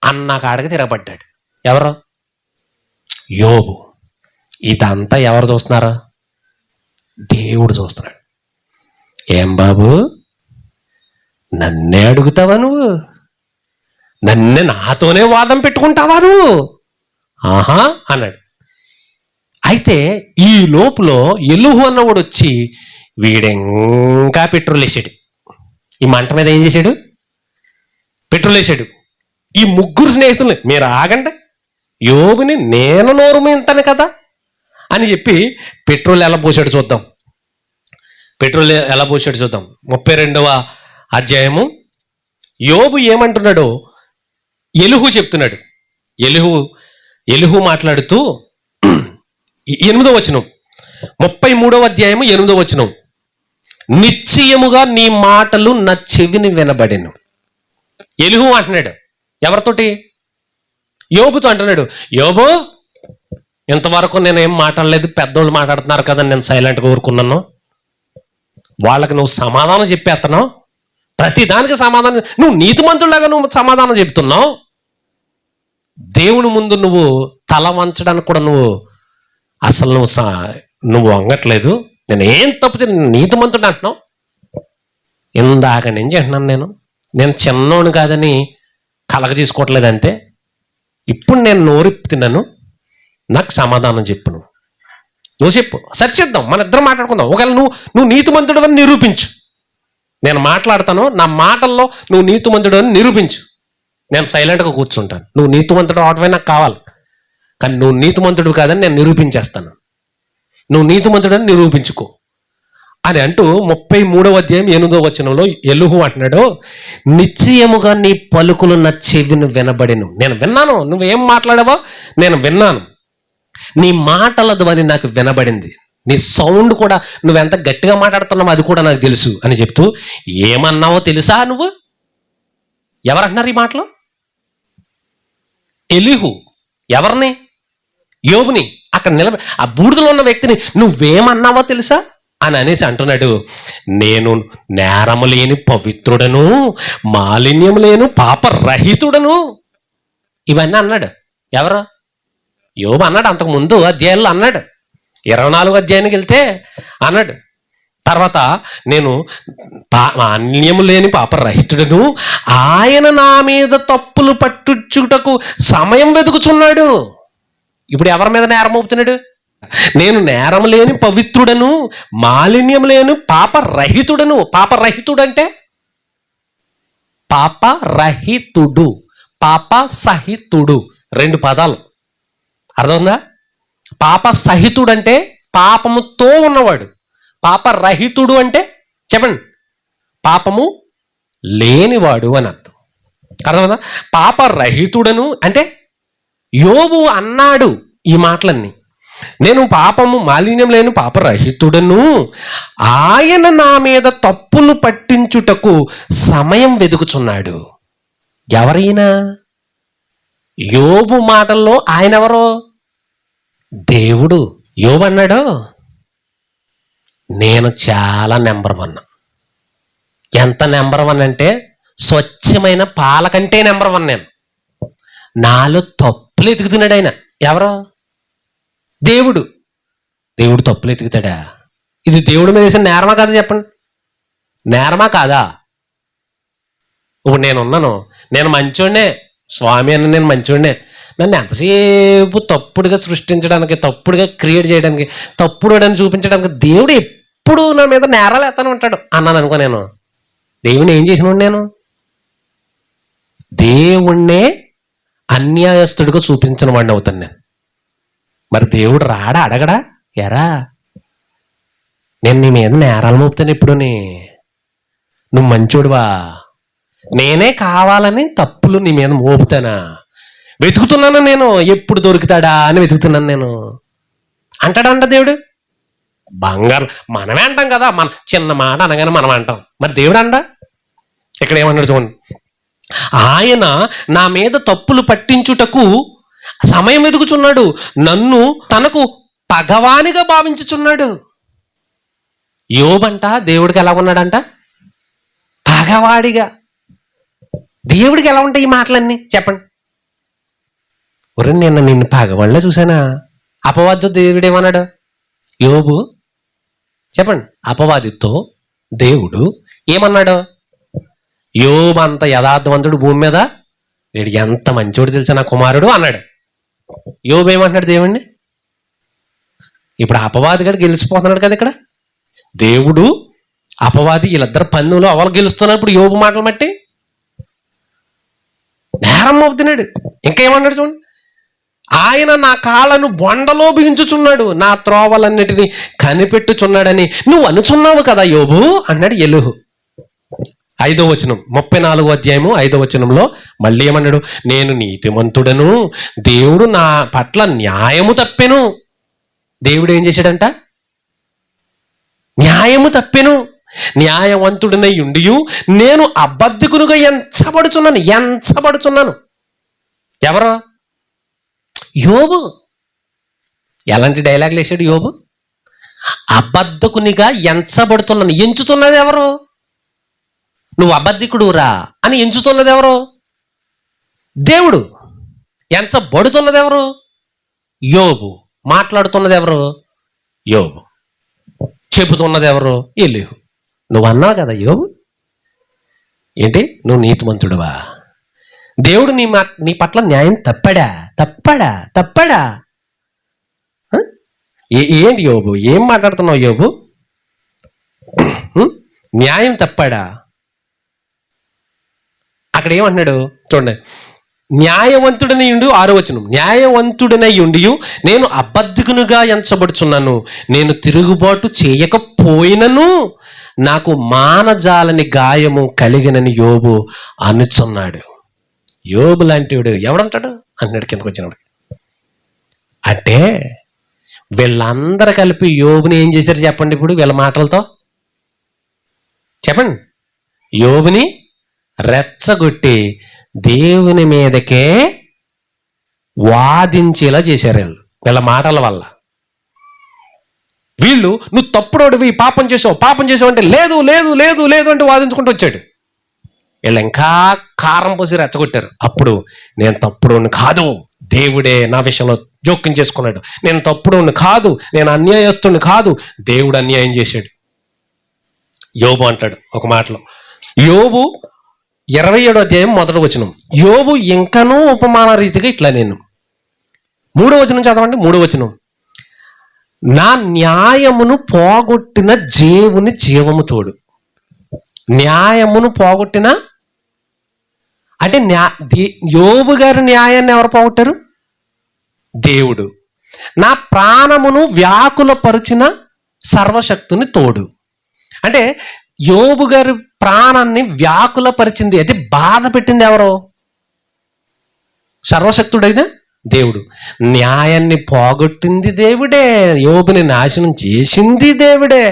అన్న కాడికి తిరగబడ్డాడు. ఎవరు? యోబు. ఇదంతా ఎవరు చూస్తున్నారు? దేవుడు చూస్తున్నాడు. ఏం బాబు, నన్నే అడుగుతావా నువ్వు? నన్నే నాతోనే వాదం పెట్టుకుంటావా నువ్వు? ఆహా అన్నాడు. అయితే ఈ లోపులో ఎలుహు అన్నవాడు వచ్చి వీడింకా పెట్రోల్ వేసాడు. ఈ మంట మీద ఏం చేశాడు? పెట్రోల్ వేసాడు. ఈ ముగ్గురు స్నేహితుల్ని, మీరు ఆగండి, యోబుని నేను నోరు మీంతాను కదా అని చెప్పి పెట్రోల్ ఎలా పోసాడు చూద్దాం. పెట్రోల్ ఎలా పోసాడు చూద్దాం. 32వ అధ్యాయము. యోబు ఏమంటున్నాడో ఎలుహు చెప్తున్నాడు. ఎలుహు మాట్లాడుతూ 8వ వచనం, 33వ అధ్యాయము 8వ వచనం. నిశ్చయముగా నీ మాటలు నా చెవిని వినబడెను. ఎలుహు అంటున్నాడు. ఎవరితోటి? యోబుతో అంటున్నాడు. యోబు, ఇంతవరకు నేనేం మాట్లాడలేదు, పెద్దోళ్ళు మాట్లాడుతున్నారు కదా, నేను సైలెంట్గా ఊరుకున్నాను. వాళ్ళకి నువ్వు సమాధానం చెప్పేస్తున్నావు, ప్రతిదానికి సమాధానం. నువ్వు నీతిమంతులాగా నువ్వు సమాధానం చెప్తున్నావు. దేవుని ముందు నువ్వు తల వంచడానికి కూడా నువ్వు అసలు నువ్వు వంగట్లేదు. నేను ఏం తప్పితే నీతిమంతుడు అంటున్నావు. ఇందాక నుంచి అంటున్నాను, నేను చిన్నోడు కాదని కలగ చేసుకోవట్లేదు అంతే. ఇప్పుడు నేను నోరిప్పుతున్నాను, నాకు సమాధానం చెప్పు. నువ్వు చెప్పు, సరిచేద్దాం, మన ఇద్దరం మాట్లాడుకుందాం. ఒకవేళ నువ్వు నీతిమంతుడు అని నిరూపించు. నేను మాట్లాడతాను, నా మాటల్లో నువ్వు నీతిమంతుడు అని నిరూపించు. నేను సైలెంట్గా కూర్చుంటాను. నువ్వు నీతిమంతుడు అవటమే నాకు కావాలి, కానీ నువ్వు నీతిమంతుడు కాదని నేను నిరూపించేస్తాను. నువ్వు నీతిమంతుడని నిరూపించుకో అని అంటూ 33వ అధ్యాయం 8వ వచనంలో ఎలుహు అంటున్నాడు, నిశ్చయముగా నీ పలుకులు నా చెవిని వినబడిను. నేను విన్నాను, నువ్వేం మాట్లాడావో నేను విన్నాను. నీ మాటల ధ్వని నాకు వినబడింది. నీ సౌండ్ కూడా, నువ్వెంత గట్టిగా మాట్లాడుతున్నావో అది కూడా నాకు తెలుసు అని చెప్తూ, ఏమన్నావో తెలుసా నువ్వు? ఎవరంటున్నారు ఈ మాటలు? ఎలీహు. ఎవరిని? యోబుని. అక్కడ నిలబడి ఆ బూడిదలో ఉన్న వ్యక్తిని నువ్వేమన్నావో తెలుసా అని అనేసి అంటున్నాడు, నేను నేరము లేని పవిత్రుడను, మాలిన్యం లేను పాపరహితుడను. ఇవన్నీ అన్నాడు. ఎవరు? యోబు అన్నాడు. అంతకుముందు అధ్యాయంలో అన్నాడు. 24వ అధ్యాయానికి వెళ్తే అన్నాడు. తర్వాత నేను మాలిన్యము లేని పాపరహితుడను, ఆయన నా మీద తప్పులు పట్టుచుటకు సమయం వెతుకుచున్నాడు. ఇప్పుడు ఎవరి మీద నేరం మోపుతున్నాడు? నేను నేరం లేని పవిత్రుడను, మాలిన్యం లేని పాపరహితుడను. పాపరహితుడు అంటే పాపరహితుడు, పాప సహితుడు, 2 పదాలు. అర్థమైందా? పాప సహితుడు అంటే పాపముతో ఉన్నవాడు. పాపరహితుడు అంటే చెప్పండి, పాపము లేనివాడు అని అర్థం. అర్థమైందా? పాపరహితుడను అంటే యోబు అన్నాడు ఈ మాటలన్నీ. నేను పాపము మాలిన్యం లేని పాపరహితుడను, ఆయన నా మీద తప్పులు పట్టించుటకు సమయం వెతుకుచున్నాడు. ఎవరైనా? యోబు మాటల్లో ఆయన ఎవరో? దేవుడు. యోబు అన్నాడు, నేను చాలా నెంబర్ 1. ఎంత నెంబర్ 1 అంటే స్వచ్ఛమైన పాల కంటే నెంబర్ 1 నేను. నాలో తప్పులు ఎతుకుతున్నాడు ఆయన. ఎవరో? దేవుడు. దేవుడు తప్పులు ఎతుకుతాడా? ఇది దేవుడి మీద వేసిన నేరమా కాదా చెప్పండి? నేరమా కాదా? ఇప్పుడు నేనున్నాను, నేను మంచోడ్నే, స్వామి అని నేను మంచోడ్నే. నన్ను ఎంతసేపు తప్పుడుగా సృష్టించడానికి, తప్పుడుగా క్రియేట్ చేయడానికి, తప్పుడు అని చూపించడానికి దేవుడు ఎప్పుడు నా మీద నేరాలు ఎత్తాను ఉంటాడు అన్నాను అనుకో. నేను దేవుణ్ణి ఏం చేసినాడు? నేను దేవుణ్ణే అన్యాయస్తుడిగా చూపించిన వాడిని అవుతాను నేను. మరి దేవుడు రాడా? అడగడా? ఎరా నేను నీ మీద నేరాలు మోపుతాను ఎప్పుడు? నువ్వు మంచోడువా? నేనే కావాలని తప్పులు నీ మీద మోపుతానా? వెతుకుతున్నాను నేను, ఎప్పుడు దొరుకుతాడా అని వెతుకుతున్నాను నేను అంటాడంట దేవుడు. బంగారం మనమే అంటాం కదా, మన చిన్న మాట అనగానే మనం అంటాం. మరి దేవుడు అంట ఇక్కడ ఏమన్నాడు చూడండి, ఆయన నా మీద తప్పులు పట్టించుటకు సమయం వెతుకుచున్నాడు, నన్ను తనకు పగవానిగా భావించుచున్నాడు. యోబంట దేవుడికి ఎలా ఉన్నాడంట? పగవాడిగా. దేవుడికి ఎలా ఉంటాయి ఈ మాటలన్నీ చెప్పండి? ఒరే నిన్ను పగవాళ్ళ చూసానా? అపవాదితో దేవుడు ఏమన్నాడు? యోబు చెప్పండి, అపవాదితో దేవుడు ఏమన్నాడు? యోబు అంత యథార్థవంతుడు భూమి మీద వీడు ఎంత మంచోడు తెలుసా నా కుమారుడు అన్నాడు. యోబు ఏమంటున్నాడు దేవుణ్ణి? ఇప్పుడు అపవాది గడు గెలిచిపోతున్నాడు కదా ఇక్కడ. దేవుడు అపవాది వీళ్ళిద్దరు పందెంలో అవలు గెలుస్తున్నారు. ఇప్పుడు యోబు మాటలు బట్టి నేరం అవుతున్నాడు. ఇంకా ఏమన్నాడు చూడండి, ఆయన నా కాళ్ళను బొండలో బిగించుచున్నాడు, నా త్రోవలన్నిటినీ కనిపెట్టుచున్నాడని నువ్వు అనుచున్నావు కదా యోబు అన్నాడు ఎలుహు. 5వ వచనం 34వ అధ్యాయము 5వ వచనంలో మళ్ళీ ఏమన్నాడు? నేను నీతిమంతుడను, దేవుడు నా పట్ల న్యాయము తప్పెను. దేవుడు ఏం చేశాడంట? న్యాయము తప్పెను. న్యాయవంతుడినై ఉండియు నేను అబద్ధికునుగా ఎంచబడుచున్నాను. ఎవరు? యోబు. ఎలాంటి డైలాగులు వేసాడు యోబు? అబద్ధకునిగా ఎంచబడుతున్నాను. ఎంచుతున్నది ఎవరు? నువ్వు అబద్ధికుడు రా అని ఎంచుతున్నది ఎవరు? దేవుడు. ఎంచబడుతున్నది ఎవరు? యోబు. మాట్లాడుతున్నది ఎవరు? యోబు. చెబుతున్నది ఎవరు? ఎలీహు. నువ్వు అన్నావు కదా యోబు, ఏంటి నువ్వు నీతిమంతుడువా, దేవుడు నీ పట్ల న్యాయం తప్పాడా? ఏంటి యోబు, ఏం మాట్లాడుతున్నావు యోబు? న్యాయం తప్పాడా? అక్కడ ఏమంటున్నాడు చూడండి, న్యాయవంతుడనై ఉండి 6వ వచనం, న్యాయవంతుడనై ఉండి నేను అబద్ధికునుగా ఎంచబడుచున్నాను, నేను తిరుగుబాటు చేయకపోయినను నాకు మానజాలని గాయము కలిగినని యోబు అనుచున్నాడు. యోబు లాంటివాడు ఎవడంటాడు అన్నాడు కిందకు వచ్చినప్పుడు. అంటే వీళ్ళందరూ కలిపి యోబుని ఏం చేశారు చెప్పండి ఇప్పుడు వీళ్ళ మాటలతో చెప్పండి. యోబుని రెచ్చగొట్టి దేవుని మీదకే వాదించేలా చేశారు వీళ్ళ మాటల వల్ల. వీళ్ళు నువ్వు తప్పుడోడివి, పాపం చేసావు అంటే లేదు అంటే వాదించుకుంటూ వచ్చాడు. వీళ్ళు ఇంకా కారం పోసి రెచ్చగొట్టారు. అప్పుడు నేను తప్పుడోని కాదు, దేవుడే నా విషయంలో జోక్యం చేసుకున్నాడు, నేను తప్పుడోని కాదు, నేను అన్యాయస్తుని కాదు, దేవుడు అన్యాయం చేశాడు. యోబు అంటాడు ఒక మాటలో, యోబు 27వ అధ్యాయం 1వ వచనం, యోబు ఇంకనూ ఉపమాన రీతిగా ఇట్లా నేను 3వ వచనం చదవండి. 3వ వచనం, నా న్యాయమును పోగొట్టిన దేవుని జీవము తోడు. న్యాయమును పోగొట్టిన అంటే యోబు గారి న్యాయాన్ని ఎవరు పోగొట్టారు? దేవుడు. నా ప్రాణమును వ్యాకులపరిచిన సర్వశక్తుని తోడు. అంటే యోబు గారి ప్రాణాన్ని వ్యాకులపరిచింది అంటే బాధ పెట్టింది ఎవరో? సర్వశక్తుడైన దేవుడు. న్యాయాన్ని పోగొట్టింది దేవుడే, యోబుని నాశనం చేసింది దేవుడే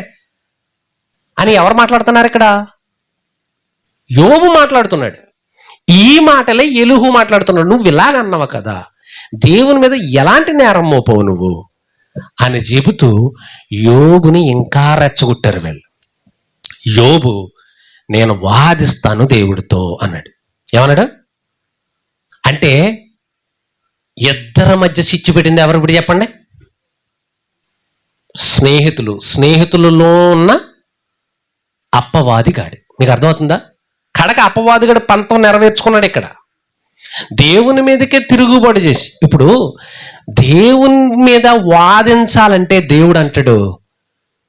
అని ఎవరు మాట్లాడుతున్నారు ఇక్కడ? యోబు మాట్లాడుతున్నాడు. ఈ మాటలే ఎలీహు మాట్లాడుతున్నాడు. నువ్వు ఇలాగన్నావు కదా, దేవుని మీద ఎలాంటి నేరం మోపవు నువ్వు అని చెబుతూ యోబుని ఇంకా రెచ్చగొట్టారు వీళ్ళు. యోబు నేను వాదిస్తాను దేవుడితో అన్నాడు. ఏమన్నాడు అంటే ఇద్దరి మధ్య చిచ్చు పెట్టింది ఎవరు ఇప్పుడు చెప్పండి? స్నేహితులలో ఉన్న అప్పవాదిగాడు. మీకు అర్థమవుతుందా? కడక అపవాదిగాడు పంతం నెరవేర్చుకున్నాడు ఇక్కడ. దేవుని మీదకే తిరుగుబాటు చేసి, ఇప్పుడు దేవుని మీద వాదించాలంటే దేవుడు అంటాడు,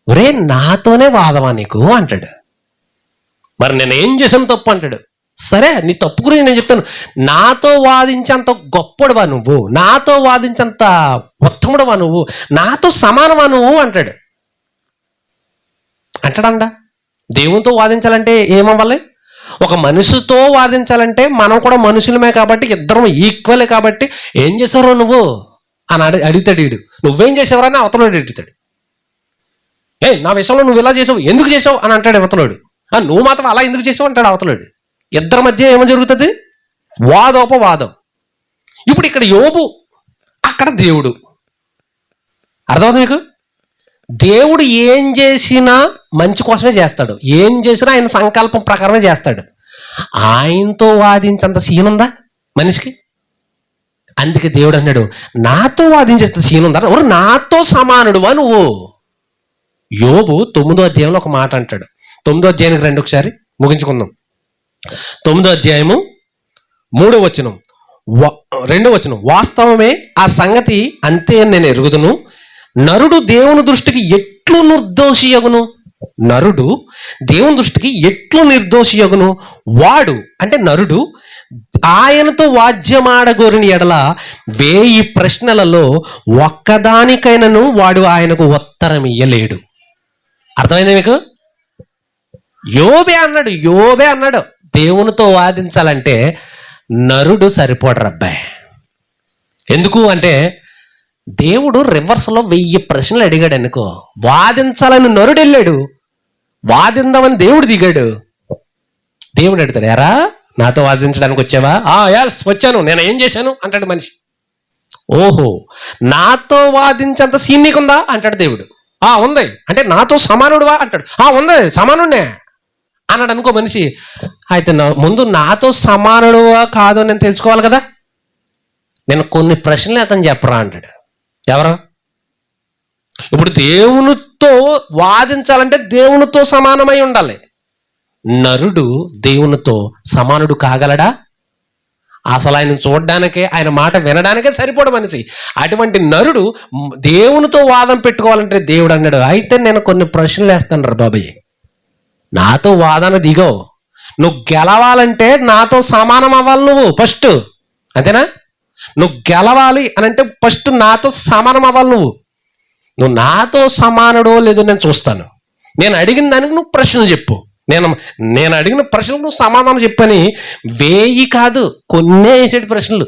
ఒరే నాతోనే వాదమా నీకు అంటాడు. మరి నేనేం చేశాను తప్పు అంటాడు. సరే నీ తప్పు గురించి నేను చెప్తాను, నాతో వాదించేంత గొప్పడువా నువ్వు, నాతో వాదించేంత ఉత్తముడువా నువ్వు, నాతో సమానమా నువ్వు అంటాడు. అంటాడండా. దేవునితో వాదించాలంటే ఏమవ్వాలి? ఒక మనిషితో వాదించాలంటే మనం కూడా మనుషులమే కాబట్టి ఇద్దరం ఈక్వలే కాబట్టి ఏం చేశారో నువ్వు అని అడుగుతాడు వీడు. నువ్వేం చేసావురా అవతలోడు అడుగుతాడు. నా విషయంలో నువ్వు ఇలా చేసావు, ఎందుకు చేసావు అని అంటాడు అవతలోడు. నువ్వు మాత్రం అలా ఎందుకు చేసావు అంటాడు అవతలోడు. ఇద్దరి మధ్య ఏమో జరుగుతుంది? వాదోపవాదం. ఇప్పుడు ఇక్కడ యోబు, అక్కడ దేవుడు. అర్థమవుతుంది మీకు? దేవుడు ఏం చేసినా మంచి కోసమే చేస్తాడు, ఏం చేసినా ఆయన సంకల్పం ప్రకారమే చేస్తాడు. ఆయనతో వాదించేంత సీన్ ఉందా మనిషికి? అందుకే దేవుడు అన్నాడు, నాతో వాదించేంత సీన్ ఉందా? ఎవరు నాతో సమానుడువా నువ్వు? యోబు 9వ అధ్యాయంలో ఒక మాట అంటాడు. 9వ అధ్యాయానికి రండి ఒకసారి, ముగించుకుందాం. 9వ అధ్యాయము 3వ వచనం, 2వ వచనం. వాస్తవమే, ఆ సంగతి అంతే నేను ఎరుగుదును. నరుడు దేవుని దృష్టికి ఎట్లు నిర్దోషియగును? నరుడు దేవుని దృష్టికి ఎట్లు నిర్దోషియగును? వాడు అంటే నరుడు ఆయనతో వాద్యమాడగోరిని ఎడల 1000 ప్రశ్నలలో ఒక్కదానికైనను వాడు ఆయనకు ఉత్తరం ఇయ్యలేడు. అర్థమైంది మీకు? యోబే అన్నాడు దేవునితో వాదించాలంటే నరుడు సరిపోడరు అబ్బాయి. ఎందుకు అంటే దేవుడు రివర్స్లో 1000 ప్రశ్నలు అడిగాడు అనుకో, వాదించాలని నరుడు వెళ్ళాడు, వాదిందామని దేవుడు దిగాడు. దేవుడు అడుగుతాడు, ఎరా నాతో వాదించడానికి వచ్చావా? ఎస్ వచ్చాను, నేను ఏం చేశాను అంటాడు మనిషి. ఓహో, నాతో వాదించేంత సీన్ నీకుందా అంటాడు దేవుడు. ఉంది అంటే నాతో సమానుడువా అంటాడు. ఉంది, సమానుడినే అన్నాడు అనుకో మనిషి. అయితే ముందు నాతో సమానుడువా కాదో నేను తెలుసుకోవాలి కదా, నేను కొన్ని ప్రశ్నలు అతను చెప్పరా అంటాడు. ఎవరు? ఇప్పుడు దేవునితో వాదించాలంటే దేవునితో సమానమై ఉండాలి. నరుడు దేవునితో సమానుడు కాగలడా? అసలు ఆయన చూడడానికే, ఆయన మాట వినడానికే సరిపోడు మనిషి. అటువంటి నరుడు దేవునితో వాదం పెట్టుకోవాలంటే దేవుడు అన్నాడు, అయితే నేను కొన్ని ప్రశ్నలు వేస్తాను రా బాబాయ్, నాతో వాదన దిగో. నువ్వు గెలవాలంటే నాతో సమానం అవ్వాలి నువ్వు ఫస్ట్, అంతేనా? నువ్వు గెలవాలి అని అంటే ఫస్ట్ నాతో సమానం అవ్వాలి నువ్వు నాతో సమానుడో లేదో నేను చూస్తాను. నేను అడిగిన దానికి నువ్వు ప్రశ్నలు చెప్పు, నేను అడిగిన ప్రశ్నలు నువ్వు సమాధానం చెప్పని 1000 కాదు కొన్నే వేసేటి ప్రశ్నలు.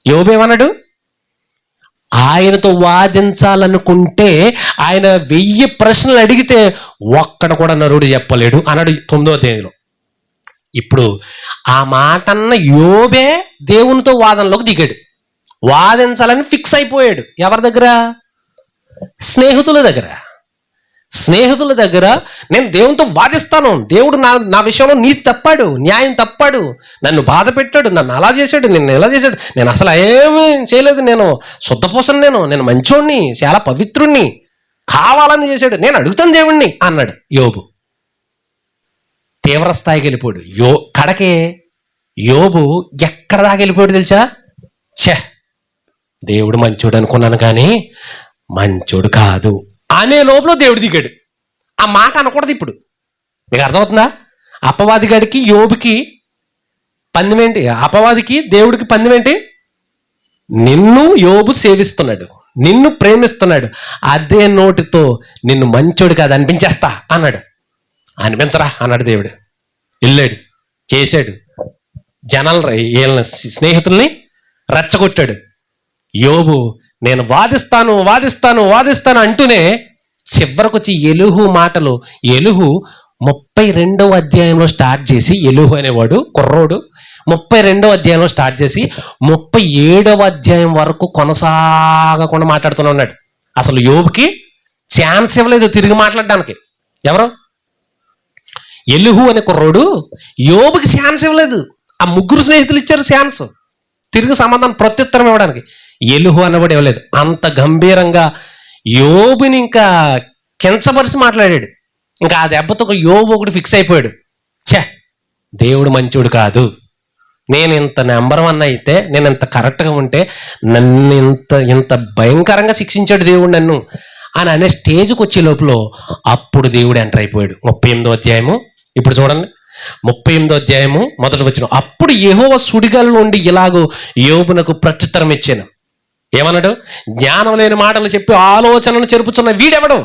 యోబేమన్నాడు? ఆయనతో వాదించాలనుకుంటే ఆయన 1000 ప్రశ్నలు అడిగితే ఒక్కడ కూడా నరుడు చెప్పలేడు అన్నాడు 9వ అధ్యాయంలో. ఇప్పుడు ఆ మాటన్న యోబే దేవునితో వాదనలోకి దిగాడు, వాదించాలని ఫిక్స్ అయిపోయాడు. ఎవరి దగ్గర? స్నేహితుల దగ్గర నేను దేవునితో వాదిస్తాను, దేవుడు నా విషయంలో నీతి తప్పాడు, న్యాయం తప్పాడు, నన్ను బాధ పెట్టాడు, నన్ను అలా చేశాడు, నిన్ను ఎలా చేశాడు, నేను అసలు ఏమీ చేయలేదు, నేను శుద్ధపూసను, నేను మంచోడిని, చాలా పవిత్రుణ్ణి, కావాలని చేశాడు, నేను అడుగుతాను దేవుణ్ణి అన్నాడు యోబు. తీవ్ర స్థాయికి వెళ్ళిపోయాడు. కడకే యోబు ఎక్కడ దాకా వెళ్ళిపోయాడు తెలుసా? దేవుడు మంచోడు అనుకున్నాను కానీ మంచోడు కాదు అనే లోపల దేవుడు దిగాడు. ఆ మాట అనకూడదు. ఇప్పుడు మీకు అర్థమవుతుందా? అపవాది గడికి యోబుకి పందెమేంటి? అపవాదికి దేవుడికి పందెమేంటి? నిన్ను యోబు సేవిస్తున్నాడు, నిన్ను ప్రేమిస్తున్నాడు, అదే నోటితో నిన్ను మంచోడు కాదు అనిపించేస్తా అన్నాడు. అనిపించరా అన్నాడు దేవుడు. వెళ్ళాడు, చేశాడు, వీళ్ళ స్నేహితుల్ని రెచ్చగొట్టాడు. యోబు నేను వాదిస్తాను అంటూనే చివరకు వచ్చి ఎలుహు మాటలు, ఎలుహు 32వ అధ్యాయంలో స్టార్ట్ చేసి, ఎలుహు అనేవాడు కుర్రోడు 32వ అధ్యాయంలో స్టార్ట్ చేసి 37వ అధ్యాయం వరకు కొనసాగకుండా మాట్లాడుతూనే ఉన్నాడు. అసలు యోబుకి ఛాన్స్ ఇవ్వలేదు తిరిగి మాట్లాడడానికి. ఎవరు? ఎలుహు అనే కుర్రోడు యోబుకి ఛాన్స్ ఇవ్వలేదు. ఆ 3 స్నేహితులు ఇచ్చారు ఛాన్స్ తిరిగి సమాధానం ప్రత్యుత్తరం ఇవ్వడానికి. ఎలుహు అన్నవాడు ఇవ్వలేదు. అంత గంభీరంగా యోబుని ఇంకా కించపరిచి మాట్లాడాడు. ఇంకా ఆ దెబ్బతో ఒక యోబు ఒకటి ఫిక్స్ అయిపోయాడు, దేవుడు మంచోడు కాదు, నేను ఇంత నెంబర్ 1 అయితే, నేను ఇంత కరెక్ట్గా ఉంటే నన్ను ఇంత భయంకరంగా శిక్షించాడు దేవుడు నన్ను అని అనే స్టేజ్కి వచ్చే లోపల అప్పుడు దేవుడు ఎంటర్ అయిపోయాడు. 38వ అధ్యాయము ఇప్పుడు చూడండి, 38వ అధ్యాయము మొదటి వచనం. అప్పుడు యెహోవా సుడిగాలి నుండి ఇలాగూ యోబునకు ప్రత్యుత్తరం ఇచ్చాను. ఏమన్నాడు? జ్ఞానం లేని మాటలు చెప్పి ఆలోచనను చెరుపుచున్న వీడెవడు?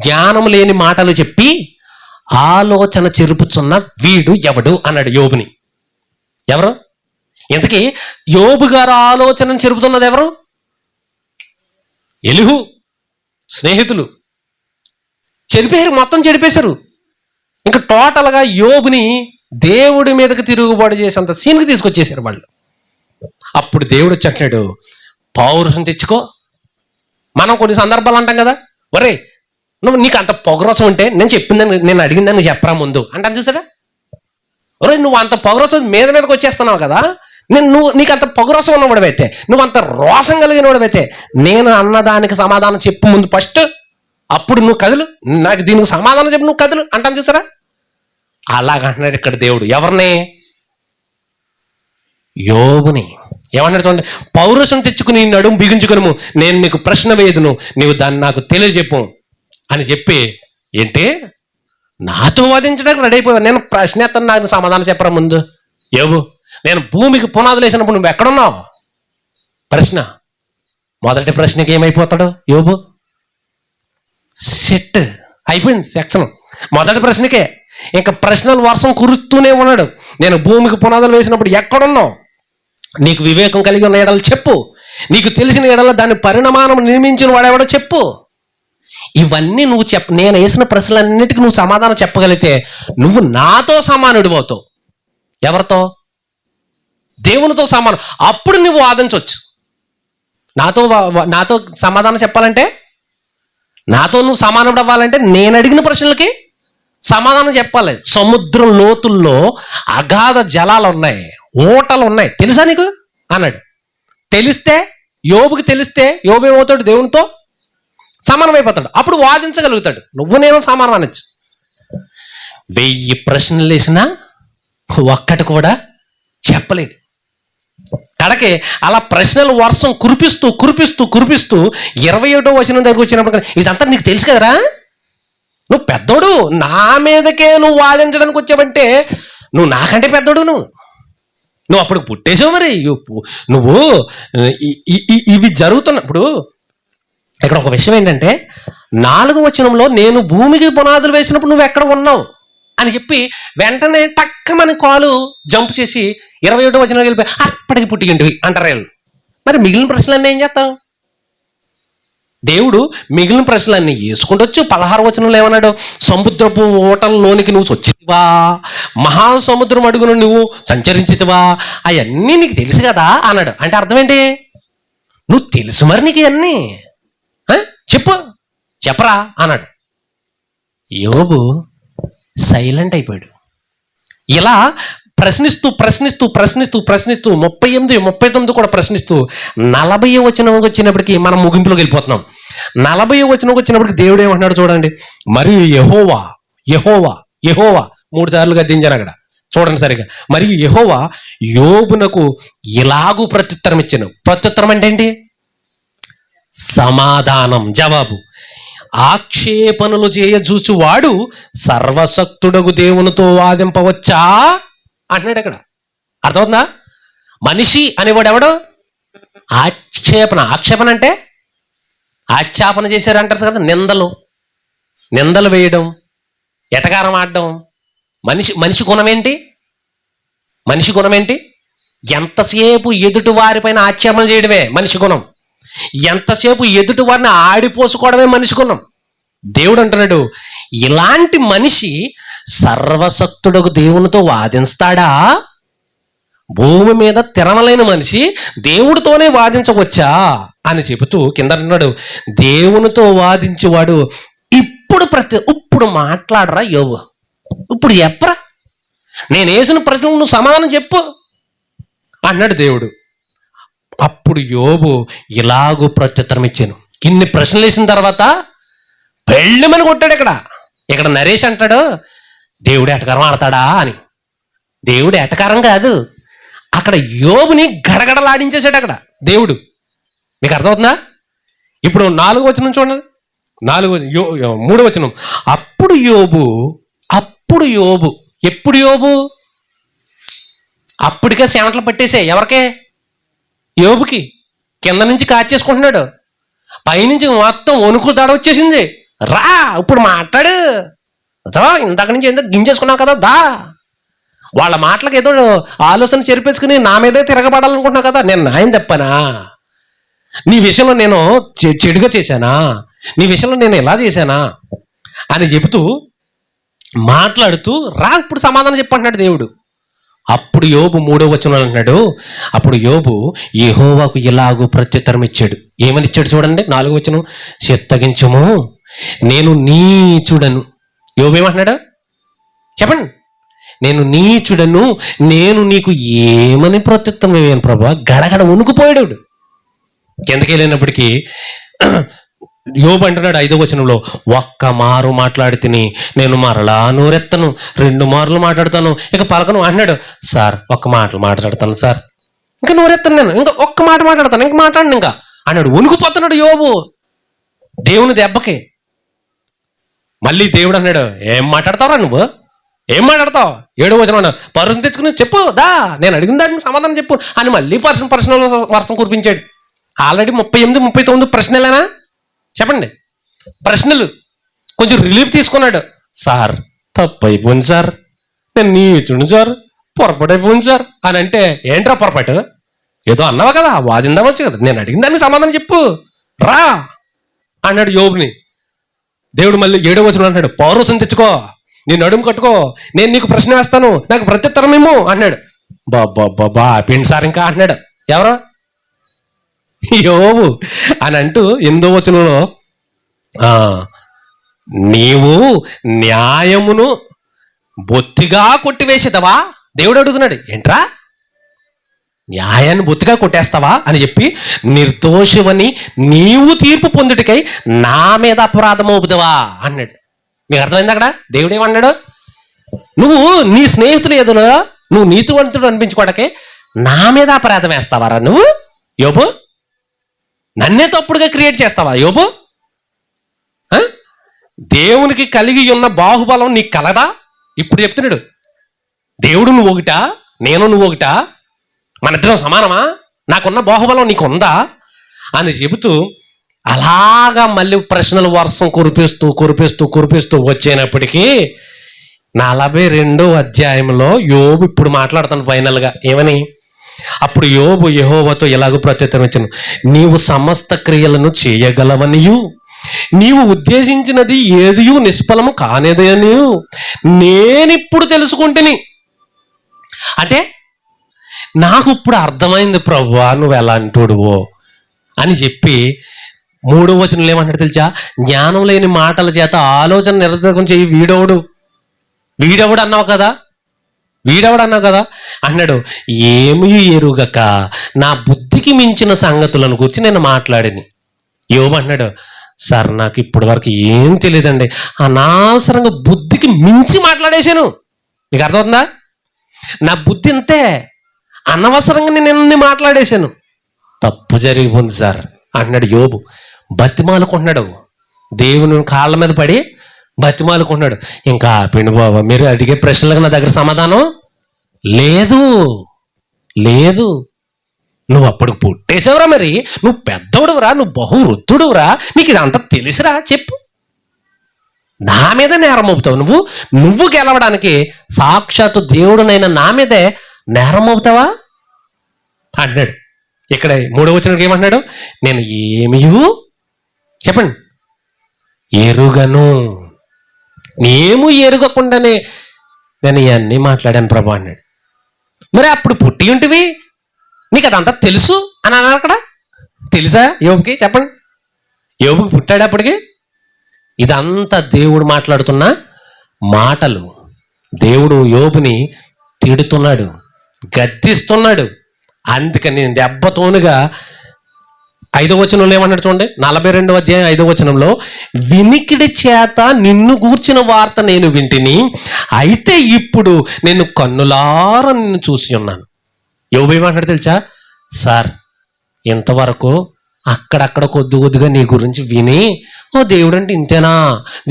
జ్ఞానం లేని మాటలు చెప్పి ఆలోచన చెరుపుచున్న వీడు ఎవడు అన్నాడు యోబుని. ఎవరు? ఇంతకీ యోబు గారు ఆలోచనను చెరుపుతున్నది ఎవరు? ఎలుహు స్నేహితులు చెరిపేశారు, మొత్తం చెడిపేశారు. ఇంకా టోటల్గా యోబుని దేవుడి మీదకి తిరుగుబాటు చేసేంత సీన్కి తీసుకొచ్చేసారు వాళ్ళు. అప్పుడు దేవుడు వచ్చి అంటాడు, పౌరుషం తెచ్చుకో. మనం కొన్ని సందర్భాలు అంటాం కదా, ఒరే నీకు అంత పొగరసం ఉంటే నేను చెప్పిందని, నేను అడిగిందని చెప్పరా ముందు అంటాను చూసారా? ఒరే నువ్వు అంత పొగరసం మీదకి వచ్చేస్తున్నావు కదా, నీకు అంత పొగరోసం ఉన్నవాడవైతే, నువ్వు అంత రోసం కలిగిన వాడవైతే, నేను అన్నదానికి సమాధానం చెప్పు ముందు ఫస్ట్, అప్పుడు నువ్వు కదులు, నాకు దీనికి సమాధానం చెప్పు, నువ్వు కదులు అంటాను చూసారా. అలాగంటున్నాడు ఇక్కడ దేవుడు. ఎవరిని? యోబుని. ఏమన్నాడు చూడండి, పౌరుషం తెచ్చుకుని నడుము బిగించుకును, నేను నీకు ప్రశ్న వేయదును, నీవు దాన్ని నాకు తెలియజెప్పు అని చెప్పి, ఏంటి నాతో వాదించడానికి రెడీ అయిపోయావు. నేను ప్రశ్న ఎత్తాను, నాకు సమాధానం చెప్పరా ముందు. యోబు, నేను భూమికి పునాదులు వేసినప్పుడు నువ్వు ఎక్కడున్నావు? ప్రశ్న. మొదటి ప్రశ్నకి ఏమైపోతాడు యోబు? సెట్ అయిపోయింది సెక్షన్. మొదటి ప్రశ్నకే ఇంకా ప్రశ్నలు వర్షం కురుస్తూనే ఉన్నాడు. నేను భూమికి పునాదులు వేసినప్పుడు ఎక్కడున్నావు? నీకు వివేకం కలిగి ఉన్న ఎడలు చెప్పు, నీకు తెలిసిన ఎడల దాని పరిణామం నిర్మించిన వాడెవడో చెప్పు. ఇవన్నీ నువ్వు నేను వేసిన ప్రశ్నలన్నిటికీ నువ్వు సమాధానం చెప్పగలిగితే నువ్వు నాతో సమానుడు అవుతావు. ఎవరితో? దేవునితో సమానం. అప్పుడు నువ్వు వాదించవచ్చు. నాతో సమాధానం చెప్పాలంటే, నాతో నువ్వు సమానుడు అవ్వాలంటే నేను అడిగిన ప్రశ్నలకి సమాధానం చెప్పాలి. సముద్రం లోతుల్లో అగాధ జలాలు ఉన్నాయి, ఓటలు ఉన్నాయి, తెలుసా నీకు అన్నాడు. తెలిస్తే, యోబుకి తెలిస్తే యోబు ఏమవుతాడు? దేవునితో సమానం అయిపోతాడు. అప్పుడు వాదించగలుగుతాడు. నువ్వు నేను సమానం అనొచ్చు. 1000 ప్రశ్నలు వేసినా ఒక్కటి కూడా చెప్పలేడు. కడకే అలా ప్రశ్నలు వర్షం కురిపిస్తూ కురిపిస్తూ కురిపిస్తూ 21వ వచనం దగ్గర వచ్చినప్పుడు, ఇదంతా నీకు తెలుసు కదరా, నువ్వు పెద్దోడు, నా మీదకే నువ్వు వాదించడానికి వచ్చావంటే నువ్వు నాకంటే పెద్దోడు, నువ్వు అప్పుడు పుట్టేసావు. మరి నువ్వు ఇవి జరుగుతున్నప్పుడు ఇక్కడ ఒక విషయం ఏంటంటే, 4వ వచనంలో నేను భూమికి పునాదులు వేసినప్పుడు నువ్వు ఎక్కడ ఉన్నావు అని చెప్పి వెంటనే టక్కమని కాలు జంప్ చేసి 21వ వచనం వెళ్ళిపోయి అప్పటికి పుట్టింటివి అంటారు వీళ్ళు. మరి మిగిలిన ప్రశ్నలన్నీ ఏం చేస్తాం? దేవుడు మిగిలిన ప్రశ్నలన్నీ వేసుకుంటొచ్చు. 16వ వచనంలో ఏమన్నాడు? సముద్రపు ఓటల్లోనికి నువ్వు వచ్చితివా, మహాసముద్రం అడుగును నువ్వు సంచరించితివా, అవన్నీ నీకు తెలుసు కదా అన్నాడు. అంటే అర్థం ఏంటి? నువ్వు తెలుసు మరి నీకు ఇవన్నీ, చెప్పు, చెప్పరా అన్నాడు. యోబు సైలెంట్ అయిపోయాడు. ఇలా ప్రశ్నిస్తూ ప్రశ్నిస్తూ ప్రశ్నిస్తూ ప్రశ్నిస్తూ 38, 39 కూడా ప్రశ్నిస్తూ 40వ వచనం వచ్చినప్పటికీ మనం ముగింపులోకి వెళ్ళిపోతున్నాం. 40వ వచనం వచ్చినప్పటికి దేవుడు ఏమంటున్నాడు చూడండి. మరియు యెహోవా యెహోవా యెహోవా 3 సార్లు గద్దించాను అక్కడ, చూడండి సరిగా. మరియు యెహోవా యోబునకు ఇలాగూ ప్రత్యుత్తరం ఇచ్చాను. ప్రత్యుత్తరం అంటే ఏంటి? సమాధానం, జవాబు. ఆక్షేపణలు చేయజూచువాడు సర్వశక్తుడగు దేవునితో వాదింపవచ్చా అంటున్నాడు అక్కడ. అర్థమవుతుందా? మనిషి అనేవాడు ఎవడు? ఆక్షేపణ అంటే ఆక్షేపణ చేశారు అంటారు కదా, నిందలు వేయడం, ఎటకారం ఆడడం. మనిషి గుణం ఏంటి? మనిషి గుణం ఏంటి? ఎంతసేపు ఎదుటి వారిపైన ఆక్షేపణ చేయడమే మనిషి గుణం. ఎంతసేపు ఎదుటి వారిని ఆడిపోసుకోవడమే మనిషి గుణం. దేవుడు అంటున్నాడు, ఇలాంటి మనిషి సర్వశక్తుడకు దేవునితో వాదిస్తాడా? భూమి మీద తిరమలేని మనిషి దేవుడితోనే వాదించవచ్చా అని చెబుతూ కింద అంటున్నాడు, దేవునితో వాదించేవాడు ఇప్పుడు మాట్లాడరా యోబు, ఇప్పుడు చెప్పరా, నేను వేసిన ప్రశ్నకు నువ్వు సమాధానం చెప్పు అన్నాడు దేవుడు. అప్పుడు యోబు ఇలాగూ ప్రత్యుత్తరం ఇచ్చాను. ఇన్ని ప్రశ్నలు వేసిన తర్వాత పెళ్ళమని కొట్టాడు. ఇక్కడ నరేష్ అంటాడు, దేవుడు ఎటకారం ఆడతాడా అని. దేవుడు ఎటకారం కాదు, అక్కడ యోబుని గడగడలాడించేశాడు అక్కడ దేవుడు. మీకు అర్థమవుతుందా? ఇప్పుడు 4వ వచనం చూడండి. 3వ వచనం. అప్పుడు యోబు ఎప్పుడు యోబు? అప్పటికే చెమటలు పట్టేసే ఎవరికే? యోబుకి. కింద నుంచి కాచేసుకుంటున్నాడు, పైనుంచి మొత్తం వణుకు దాడ వచ్చేసింది. రా ఇప్పుడు మాట్లాడు, ఇంతక నుంచి ఎందుకు గింజేసుకున్నావు కదా, దా. వాళ్ళ మాటలకు ఏదో ఆలోచన చెరిపేసుకుని నా మీదే తిరగబడాలనుకుంటున్నావు కదా. నేను న్యాయం తప్పానా? నీ విషయంలో నేను చెడుగా చేశానా? నీ విషయంలో నేను ఎలా చేశానా అని చెబుతూ మాట్లాడుతూ రా ఇప్పుడు సమాధానం చెప్పంటున్నాడు దేవుడు. అప్పుడు యోబు 3వ వచనంలో అంటున్నాడు, అప్పుడు యోబు యెహోవాకు ఇలాగూ ప్రత్యుత్తరం ఇచ్చాడు. ఏమని ఇచ్చాడు చూడండి, 4వ వచనం. చిత్తగించుము, నేను నీచుడను. యోబు ఏమంటున్నాడు చెప్పండి? నేను నీచుడను, నేను నీకు ఏమని ప్రత్యుత్తరం ఇవ్వను ప్రభా. గడగడ వణుకుపోయాడు. కిందకి వెళ్ళినప్పటికీ యోబు అంటున్నాడు 5వ వచనంలో, ఒక్క మారు మాట్లాడి తిని నేను మరలా నోరెత్తను, 2 మార్లు మాట్లాడతాను, ఇక పలకను అంటున్నాడు. సార్ ఒక్క మాటలు మాట్లాడతాను సార్, ఇంకా నోరెత్తను, నేను ఇంకా ఒక్క మాట మాట్లాడతాను, ఇంకా మాట్లాడను ఇంకా అన్నాడు. వణుకుపోతున్నాడు యోబు దేవుని దెబ్బకి. మళ్ళీ దేవుడు అన్నాడు, ఏం మాట్లాడతావురా నువ్వు, ఏం మాట్లాడతావు? 7వ వచనం, పర్సన్ తెచ్చుకుని చెప్పు దా, నేను అడిగిన దానికి సమాధానం చెప్పు అని మళ్ళీ పర్సనల్ వర్షం కురిపించాడు. ఆల్రెడీ 38, 39 ప్రశ్నలేనా చెప్పండి, ప్రశ్నలు. కొంచెం రిలీఫ్ తీసుకున్నాడు. సార్ తప్పు అయిపోయింది సార్, నేను నీచుండు సార్, పొరపాటు అయిపోయింది సార్ అని అంటే, ఏంట్రా పొరపాటు, ఏదో అన్నావా కదా, వాదిందామొచ్చు కదా, నేను అడిగిన దానికి సమాధానం చెప్పు రా అన్నాడు యోబుని. దేవుడు మళ్ళీ 7వ వచనం అన్నాడు, పౌరుషం తెచ్చుకో, నీ నడుము కట్టుకో, నేను నీకు ప్రశ్న వేస్తాను, నాకు ప్రత్యుత్తరం ఏమో అన్నాడు. బాబా ఆపిండి సార్ ఇంకా అంటున్నాడు. ఎవరో యోబు అని అంటూ 8వ వచనంలో, నీవు న్యాయమును బొత్తిగా కొట్టివేసేదవా, దేవుడు అడుగుతున్నాడు. ఏంట్రా న్యాయాన్ని బొత్తిగా కొట్టేస్తావా అని చెప్పి, నిర్దోషమని నీవు తీర్పు పొందుటికై నా మీద అపరాధం అవుతావా అన్నాడు. మీకు అర్థమైంది అక్కడ దేవుడు ఏమన్నాడు? నువ్వు నీ స్నేహితులు ఎదురు నువ్వు నీతివంతుడు అనిపించుకోవడానికి నా మీద అపరాధం వేస్తావారా నువ్వు యోబు? నన్నే తప్పుడుగా క్రియేట్ చేస్తావా యోబు? దేవునికి కలిగి ఉన్న బాహుబలం నీకు కలదా? ఇప్పుడు చెప్తున్నాడు దేవుడు నువ్వు ఒకటా, నేను నువ్వు ఒకటా, మన ఇద్దరం సమానమా, నాకున్న బాహుబలం నీకు ఉందా అని చెబుతూ అలాగా మళ్ళీ ప్రశ్నల వర్షం కురిపిస్తూ వచ్చేనప్పటికీ 42వ అధ్యాయంలో యోబు ఇప్పుడు మాట్లాడుతాను ఫైనల్గా ఏమని. అప్పుడు యోబు యెహోవాతో ఎలాగో ప్రత్యుత్తరం ఇచ్చాను, నీవు సమస్త క్రియలను చేయగలవనియు నీవు ఉద్దేశించినది ఏదియు నిష్ఫలము కానిదనియు నేనిప్పుడు తెలుసుకుంటుని. అంటే నాకు ఇప్పుడు అర్థమైంది ప్రభువా నువ్వు ఎలాంటోడువో అని చెప్పి 3వ వచనంలో ఏమంటాడు తెలుసా? జ్ఞానం లేని మాటల చేత ఆలోచన నిరర్ధకం చేయి వీడెవడు అన్నావు కదా అన్నాడు. ఏమీ ఎరుగక నా బుద్ధికి మించిన సంగతులను గురించి నేను మాట్లాడిని. యోబు అన్నాడు, సార్ నాకు ఇప్పటి వరకు ఏం తెలియదండి, అనవసరంగా బుద్ధికి మించి మాట్లాడేశాను. మీకు అర్థమవుతుందా? నా బుద్ధి అంతే, అనవసరంగా నేను ఎన్ని మాట్లాడేశాను, తప్పు జరిగిపోయింది సార్ అన్నాడు యోబు. బతిమాలుకుంటున్నాడు, దేవుని కాళ్ళ మీద పడి బతిమాలుకుంటున్నాడు. ఇంకా ఆపిండు బాబా, మీరు అడిగే ప్రశ్నలకు నా దగ్గర సమాధానం లేదు. నువ్వు అప్పుడు పుట్టేసావురా, మరి నువ్వు పెద్దవుడురా, నువ్వు బహువృద్ధుడురా, నీకు ఇదంతా తెలుసురా, చెప్పు. నా మీద నేరం మోపుతావు నువ్వు గెలవడానికి సాక్షాత్తు దేవుడునైనా నా మీదే నేరం మోపుతావా అన్నాడు. ఇక్కడ 3వ వచనానికి ఏమంటున్నాడు? నేను ఏమియు చెప్పండి ఎరుగను, ఏమూ ఎరుగకుండానే నేను ఇవన్నీ మాట్లాడాను ప్రభా అన్నాడు. మరి అప్పుడు పుట్టి ఉంటివి, నీకు అదంతా తెలుసు అని అన్నాడు. అక్కడ తెలుసా యోబుకి? చెప్పండి, యోబుకి పుట్టాడు అప్పటికి? ఇదంతా దేవుడు మాట్లాడుతున్న మాటలు. దేవుడు యోబుని తిడుతున్నాడు, గద్దిస్తున్నాడు. అందుకని దెబ్బతోనుగా 5వ వచనంలో ఏమన్నాడు చూడండి, 42వ అధ్యాయం 5వ వచనంలో, వినికిడి చేత నిన్ను గూర్చిన వార్త నేను వింటిని, అయితే ఇప్పుడు నేను కన్నులారా నిన్ను చూసి ఉన్నాను. యోబు ఏమంటాడు తెలుసా? సార్ ఇంతవరకు అక్కడక్కడ కొద్దిగా నీ గురించి విని, ఓ దేవుడంటే ఇంతేనా,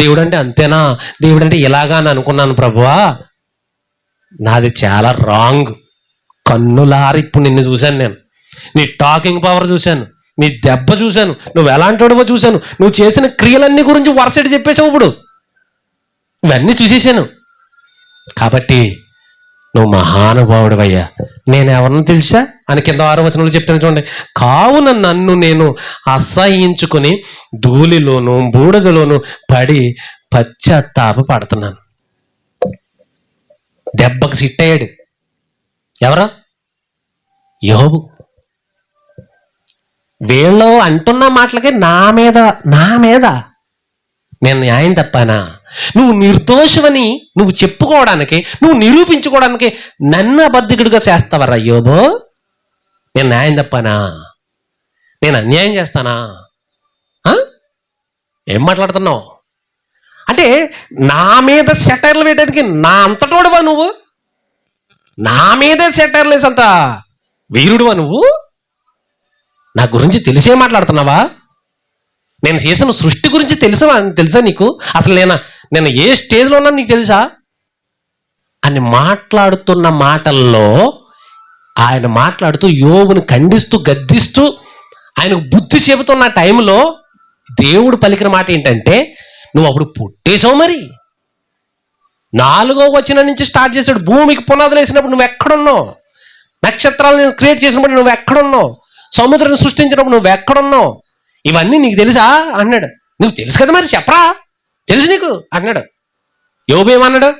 దేవుడంటే అంతేనా, దేవుడంటే ఇలాగా అని అనుకున్నాను ప్రభువా, నాది చాలా రాంగ్. కన్నులారా ఇప్పుడు నిన్ను చూశాను, నేను నీ టాకింగ్ పవర్ చూశాను, నీ దెబ్బ చూశాను, నువ్వు ఎలాంటివాడివో చూశాను, నువ్వు చేసిన క్రియలన్నీ గురించి వరుసటి చెప్పేసావు. ఇప్పుడు ఇవన్నీ చూసేసాను, కాబట్టి నువ్వు మహానుభావుడివయ్యా. నేను ఎవరిని తెలుసా అని కింద 6వ వచనంలో చెప్తాను చూడండి, కావున నన్ను నేను అసహ్యించుకుని ధూళిలోను బూడిదలోను పడి పశ్చాత్తాప పడుతున్నాను. దెబ్బకు సిట్టయ్యాడు. ఎవరు? యోబు. వీళ్ళు అంటున్న మాటలకి నా మీద నేను న్యాయం తప్పానా? నువ్వు నిర్దోషమని నువ్వు చెప్పుకోవడానికి, నువ్వు నిరూపించుకోవడానికి నన్ను అబద్ధికుడిగా చేస్తావరా యోబు? నేను న్యాయం తప్పానా? నేను అన్యాయం చేస్తానా? ఏం మాట్లాడుతున్నావు? అంటే నా మీద సెటైర్లు వేయడానికి నా అంతటోడువా నువ్వు? నా మీదే సెటైర్లు వేసంత వీరుడువా నువ్వు? నా గురించి తెలిసే మాట్లాడుతున్నావా? నేను చేసిన సృష్టి గురించి తెలుసా నీకు? అసలు నేను ఏ స్టేజ్లో ఉన్నా నీకు తెలుసా అని మాట్లాడుతున్న మాటల్లో ఆయన మాట్లాడుతూ యోబుని ఖండిస్తూ గద్దిస్తూ ఆయనకు బుద్ధి చెబుతున్న టైంలో దేవుడు పలికిన మాట ఏంటంటే, నువ్వు అప్పుడు పుట్టేశావు. మరి 4వ వచనం నుంచి స్టార్ట్ చేశాడు. భూమికి పునాదులు వేసినప్పుడు నువ్వు ఎక్కడున్నావు? నక్షత్రాలను క్రియేట్ చేసినప్పుడు నువ్వు ఎక్కడున్నావు? సముద్రం సృష్టించినప్పుడు నువ్వు ఎక్కడున్నావు? ఇవన్నీ నీకు తెలుసా అన్నాడు. నువ్వు తెలుసు కదా, మరి చెప్పరా, తెలుసు నీకు అన్నాడు. యోబు ఏమన్నాడు?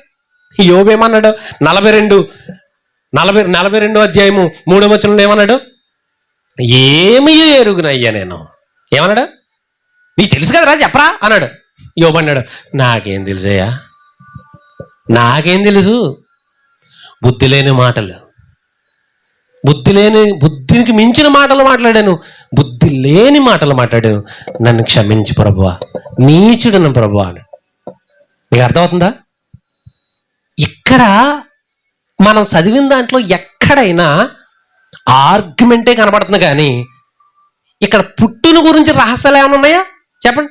42 అధ్యాయము 3వ వచనంలో ఏమన్నాడు? ఏమీ ఎరుగునయ్యా నేను. ఏమన్నాడు? నీకు తెలుసు కదరా, చెప్పరా అన్నాడు. యోబు అన్నాడు, నాకేం తెలుసయ్యా, నాకేం తెలుసు? బుద్ధి లేని మాటలు, బుద్ధికి మించిన మాటలు మాట్లాడాను, బుద్ధి లేని మాటలు మాట్లాడాను, నన్ను క్షమించు ప్రభువా, నీచుడును ప్రభువా అని. మీకు అర్థమవుతుందా? ఇక్కడ మనం చదివిన దాంట్లో ఎక్కడైనా ఆర్గ్యుమెంటే కనపడుతుంది, కానీ ఇక్కడ పుట్టున గురించి రహస్యాలు ఏమైనా ఉన్నాయా చెప్పండి?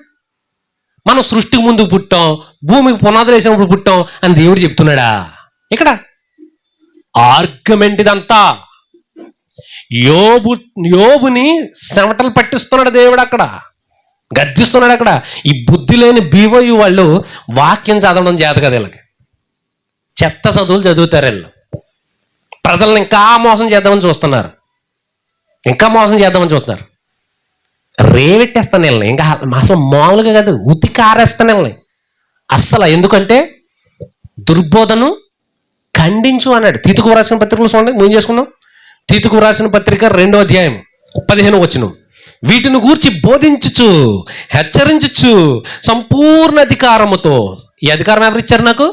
మనం సృష్టికి ముందు పుట్టాం, భూమికి పునాదులు వేసినప్పుడు పుట్టాం అని దేవుడు చెప్తున్నాడా? ఇక్కడ ఆర్గ్యుమెంట్ ఇదంతా. యోబుని చెమటలు పట్టిస్తున్నాడు దేవుడు, అక్కడ గద్దిస్తున్నాడు. అక్కడ ఈ బుద్ధి లేని బీవోయు వాళ్ళు వాక్యం చదవడం చేత కదా, వీళ్ళకి చెత్త చదువులు చదువుతారు. వీళ్ళు ప్రజలను ఇంకా మోసం చేద్దామని చూస్తున్నారు, రేవెట్టేస్తాను వీళ్ళని. ఇంకా అసలు మామూలుగా కాదు, ఉతికారేస్తాను వీళ్ళని అస్సలు. ఎందుకంటే దుర్బోధను ఖండించు అన్నాడు. తీతుకు రాసిన పత్రికలు చూడండి, మేము చేసుకుందాం. తీతుకు రాసిన పత్రిక 2వ అధ్యాయం 15వ వచనం. వీటిని గూర్చి బోధించుచు హెచ్చరించుచు సంపూర్ణ అధికారముతో. ఈ అధికారం ఎవరిచ్చారు నాకు?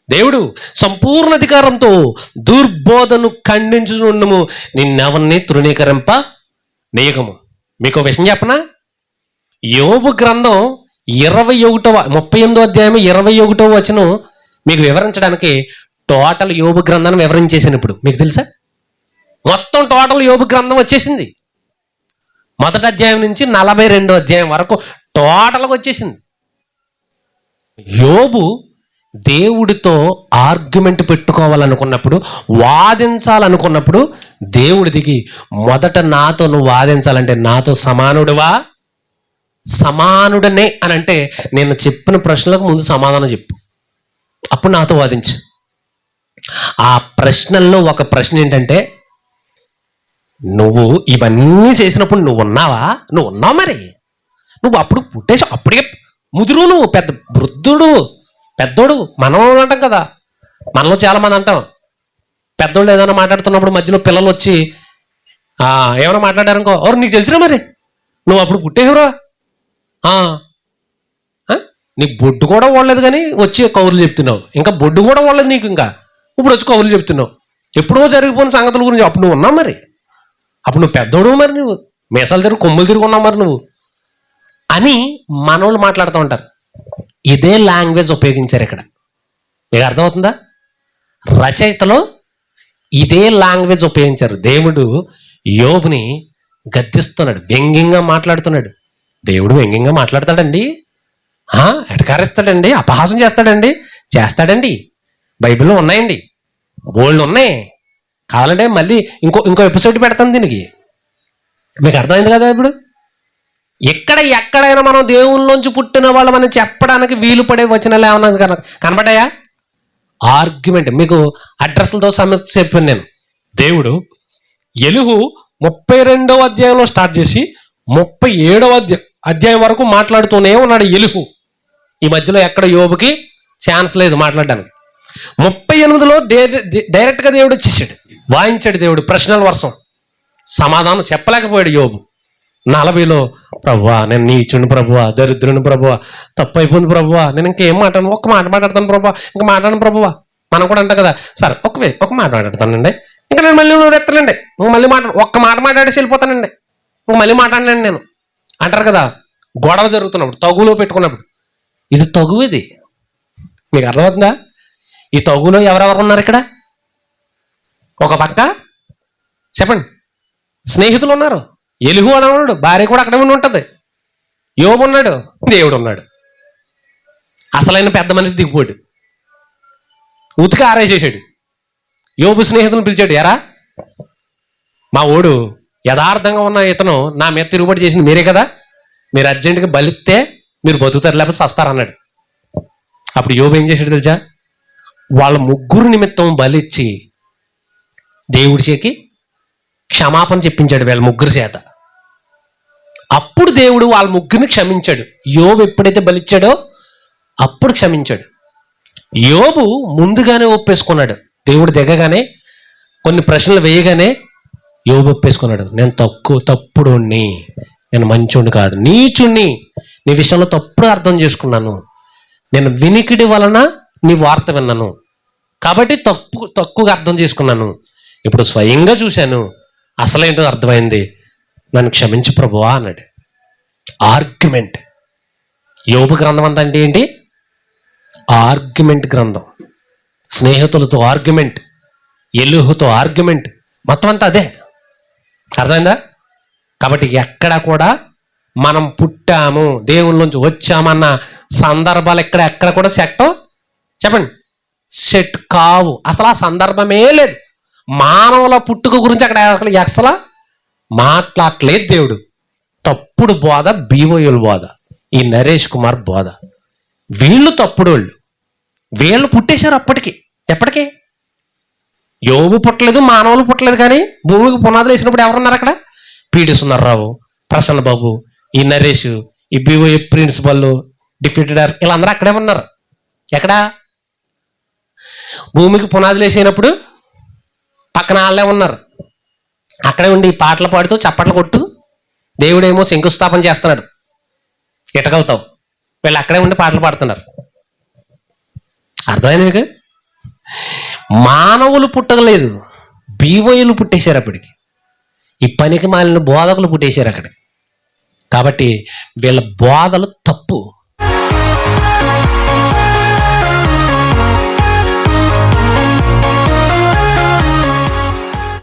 దేవుడు. సంపూర్ణ అధికారంతో దుర్బోధను ఖండించుచుండుము, నిన్నెవరిని తృణీకరింప నీయకము. మీకు విషయం చెప్పనా? యోబు గ్రంథం 38వ అధ్యాయం 21వ వచనం మీకు వివరించడానికి టోటల్ యోబు గ్రంథాన్ని వివరించేసాను. ఇప్పుడు మీకు తెలుసా, మొత్తం టోటల్ యోబు గ్రంథం వచ్చేసింది. 1వ అధ్యాయం నుంచి 42వ అధ్యాయం వరకు టోటల్గా వచ్చేసింది. యోబు దేవుడితో ఆర్గ్యుమెంట్ పెట్టుకోవాలనుకున్నప్పుడు, వాదించాలనుకున్నప్పుడు దేవుడి దిగి మొదట నాతో నువ్వు వాదించాలంటే నాతో సమానుడువా, సమానుడనే అని అంటే నేను చెప్పిన ప్రశ్నలకు ముందు సమాధానం చెప్పు, అప్పుడు నాతో వాదించు. ఆ ప్రశ్నల్లో ఒక ప్రశ్న ఏంటంటే, నువ్వు ఇవన్నీ చేసినప్పుడు నువ్వు ఉన్నావా? నువ్వు ఉన్నావు. మరి నువ్వు అప్పుడు పుట్టేసి అప్పటికే ముదురు, నువ్వు పెద్ద వృద్ధుడు, పెద్దోడు. మనం అంటాం కదా, మనలో చాలా మంది అంటాం, పెద్దోళ్ళు ఏదైనా మాట్లాడుతున్నప్పుడు మధ్యలో పిల్లలు వచ్చి ఏమైనా మాట్లాడారనుకో, ఎవరు నీకు తెలిసినా మరి నువ్వు అప్పుడు పుట్టేవరా, నీ బొడ్డు కూడా ఓడలేదు కానీ వచ్చి కౌరులు చెప్తున్నావు. ఇంకా బొడ్డు కూడా ఓడలేదు నీకు, ఇంకా ఇప్పుడు వచ్చి కౌరులు చెప్తున్నావు. ఎప్పుడో జరిగిపోయిన సంగతుల గురించి. అప్పుడు నువ్వు ఉన్నావు, మరి అప్పుడు నువ్వు పెద్దోడు, మరి నువ్వు మీసాలు తిరిగి కొమ్ములు తిరిగి ఉన్నావు మరి నువ్వు అని మనోళ్ళు మాట్లాడుతూ ఉంటారు. ఇదే లాంగ్వేజ్ ఉపయోగించారు ఇక్కడ. మీకు అర్థమవుతుందా? రచయితలో ఇదే లాంగ్వేజ్ ఉపయోగించారు. దేవుడు యోబుని గద్దిస్తున్నాడు, వ్యంగ్యంగా మాట్లాడుతున్నాడు. దేవుడు వ్యంగ్యంగా మాట్లాడతాడండి? ఎటకారిస్తాడండి? అపహాసం చేస్తాడండి? బైబిల్లో ఉన్నాయండి, బోల్డ్ ఉన్నాయి. కావాలంటే మళ్ళీ ఇంకో ఎపిసోడ్ పెడతాను దీనికి. మీకు అర్థమైంది కదా? ఇప్పుడు ఎక్కడైనా మనం దేవుళ్ళలోంచి పుట్టిన వాళ్ళమని చెప్పడానికి వీలు పడే వచనాలు ఏమన్నా కనబడ్డాయా? ఆర్గ్యుమెంట్. మీకు అడ్రస్లతో సమస్య చెప్పాను నేను. దేవుడు ఎలుహు 32వ అధ్యాయంలో స్టార్ట్ చేసి 37వ అధ్యాయం వరకు మాట్లాడుతూనే ఉన్నాడు ఎలుహు. ఈ మధ్యలో ఎక్కడ యోబుకి ఛాన్స్ లేదు మాట్లాడడానికి. 38లో డైరెక్ట్గా దేవుడు వచ్చేసాడు, వాయించాడు దేవుడు ప్రశ్నల వర్షం. సమాధానం చెప్పలేకపోయాడు యోబు. 40లో ప్రభువా నేను నీచుని ప్రభువా, దరిద్రుని ప్రభువా, తప్పు అయిపోయింది ప్రభువా, నేను ఇంకేం మాట్లాడను, ఒక్క మాట మాట్లాడతాను ప్రభువా, ఇంకా మాట్లాడను ప్రభువా. మనం కూడా అంటాం కదా, సరే ఒక మాట మాట్లాడతానండి, ఇంకా నేను మళ్ళీ నువ్వు ఎత్తనండి, మళ్ళీ ఒక్క మాట మాట్లాడేసి వెళ్ళిపోతానండి, మళ్ళీ మాట్లాడినండి నేను అంటారు కదా. గొడవ జరుగుతున్నప్పుడు, తగులో పెట్టుకున్నప్పుడు, ఇది తగు. ఇది మీకు అర్థమవుతుందా? ఈ తగులో ఎవరెవరు ఉన్నారు ఇక్కడ? ఒక పక్క చెప్పండి, స్నేహితులు ఉన్నారు, ఎలుగు అని ఉన్నాడు, భార్య కూడా అక్కడే ఉండి ఉంటుంది, యోబు ఉన్నాడు, దేవుడు ఉన్నాడు. అసలైన పెద్ద మనిషి దిగిపోయాడు, ఉతికి ఆరేసేసాడు. యోబు స్నేహితులను పిలిచాడు, ఎరా మా ఓడు యథార్థంగా ఉన్న ఇతను నా మీద తిరుగుబాటు చేసింది మీరే కదా, మీరు అర్జెంటుగా బలిస్తే మీరు బతుకుతారు, లేకపోతే సస్తారన్నాడు. అప్పుడు యోబు ఏం చేశాడు తెలుసా? వాళ్ళ ముగ్గురు నిమిత్తం బలిచ్చి దేవుడి చేకి క్షమాపణ చెప్పించాడు వీళ్ళ ముగ్గురు చేత. అప్పుడు దేవుడు వాళ్ళ ముగ్గురిని క్షమించాడు. యోబు ఎప్పుడైతే బలిచ్చాడో అప్పుడు క్షమించాడు. యోబు ముందుగానే ఒప్పేసుకున్నాడు. దేవుడు దిగగానే కొన్ని ప్రశ్నలు వేయగానే యోబు ఒప్పేసుకున్నాడు, నేను తప్పుడుని, నేను మంచోడిని కాదు, నీచుణ్ణి, నీ విషయంలో తప్పుడు అర్థం చేసుకున్నాను, నేను వినికిడి వలన నీ వార్త విన్నాను కాబట్టి తక్కువగా అర్థం చేసుకున్నాను, ఇప్పుడు స్వయంగా చూశాను, అసలేంటో అర్థమైంది, నన్ను క్షమించు ప్రభువా అన్నాడు. ఆర్గ్యుమెంట్. యోబు గ్రంథం అంతా అంటే ఏంటి? ఆర్గ్యుమెంట్ గ్రంథం. స్నేహితులతో ఆర్గ్యుమెంట్, ఎలుహుతో ఆర్గ్యుమెంట్, మొత్తం అంతా అదే. అర్థమైందా? కాబట్టి ఎక్కడ కూడా మనం పుట్టాము, దేవుళ్ళ నుంచి వచ్చామన్న సందర్భాలు ఎక్కడ కూడా సెట్ కావు. అసలు ఆ సందర్భమే లేదు. మానవుల పుట్టుక గురించి అక్కడ అసలు మాట్లాడలేదు దేవుడు. తప్పుడు బోధ బీవోయుల బోధ, ఈ నరేష్ కుమార్ బోధ, వీళ్ళు తప్పుడు వాళ్ళు. వీళ్ళు పుట్టేశారు ఎప్పటికీ. యోబు పుట్టలేదు, మానవులు పుట్టలేదు, కానీ భూమికి పునాదులు వేసినప్పుడు ఎవరున్నారు అక్కడ? పిడి సుందర్రావు, ప్రసన్న బాబు, ఈ నరేష్, ఈ బీవోఏ ప్రిన్సిపల్, డిప్యూటీడర్, వీళ్ళందరూ అక్కడే ఉన్నారు. ఎక్కడ? భూమికి పునాదులు వేసేటప్పుడు పక్కన వాళ్ళే ఉన్నారు. అక్కడే ఉండి పాటలు పాడుతూ చప్పట్లు కొట్టు, దేవుడేమో శంకుస్థాపన చేస్తున్నాడు ఇటకలతో, వీళ్ళు అక్కడే ఉండి పాటలు పాడుతున్నారు. అర్థమైంది మీకు? మానవులు పుట్టగలేదు, బీవోయులు పుట్టేశారు అప్పటికి. ఈ పనికి మాలిన బోధకులు పుట్టేశారు అక్కడికి. కాబట్టి వీళ్ళ బోధలు తప్పు.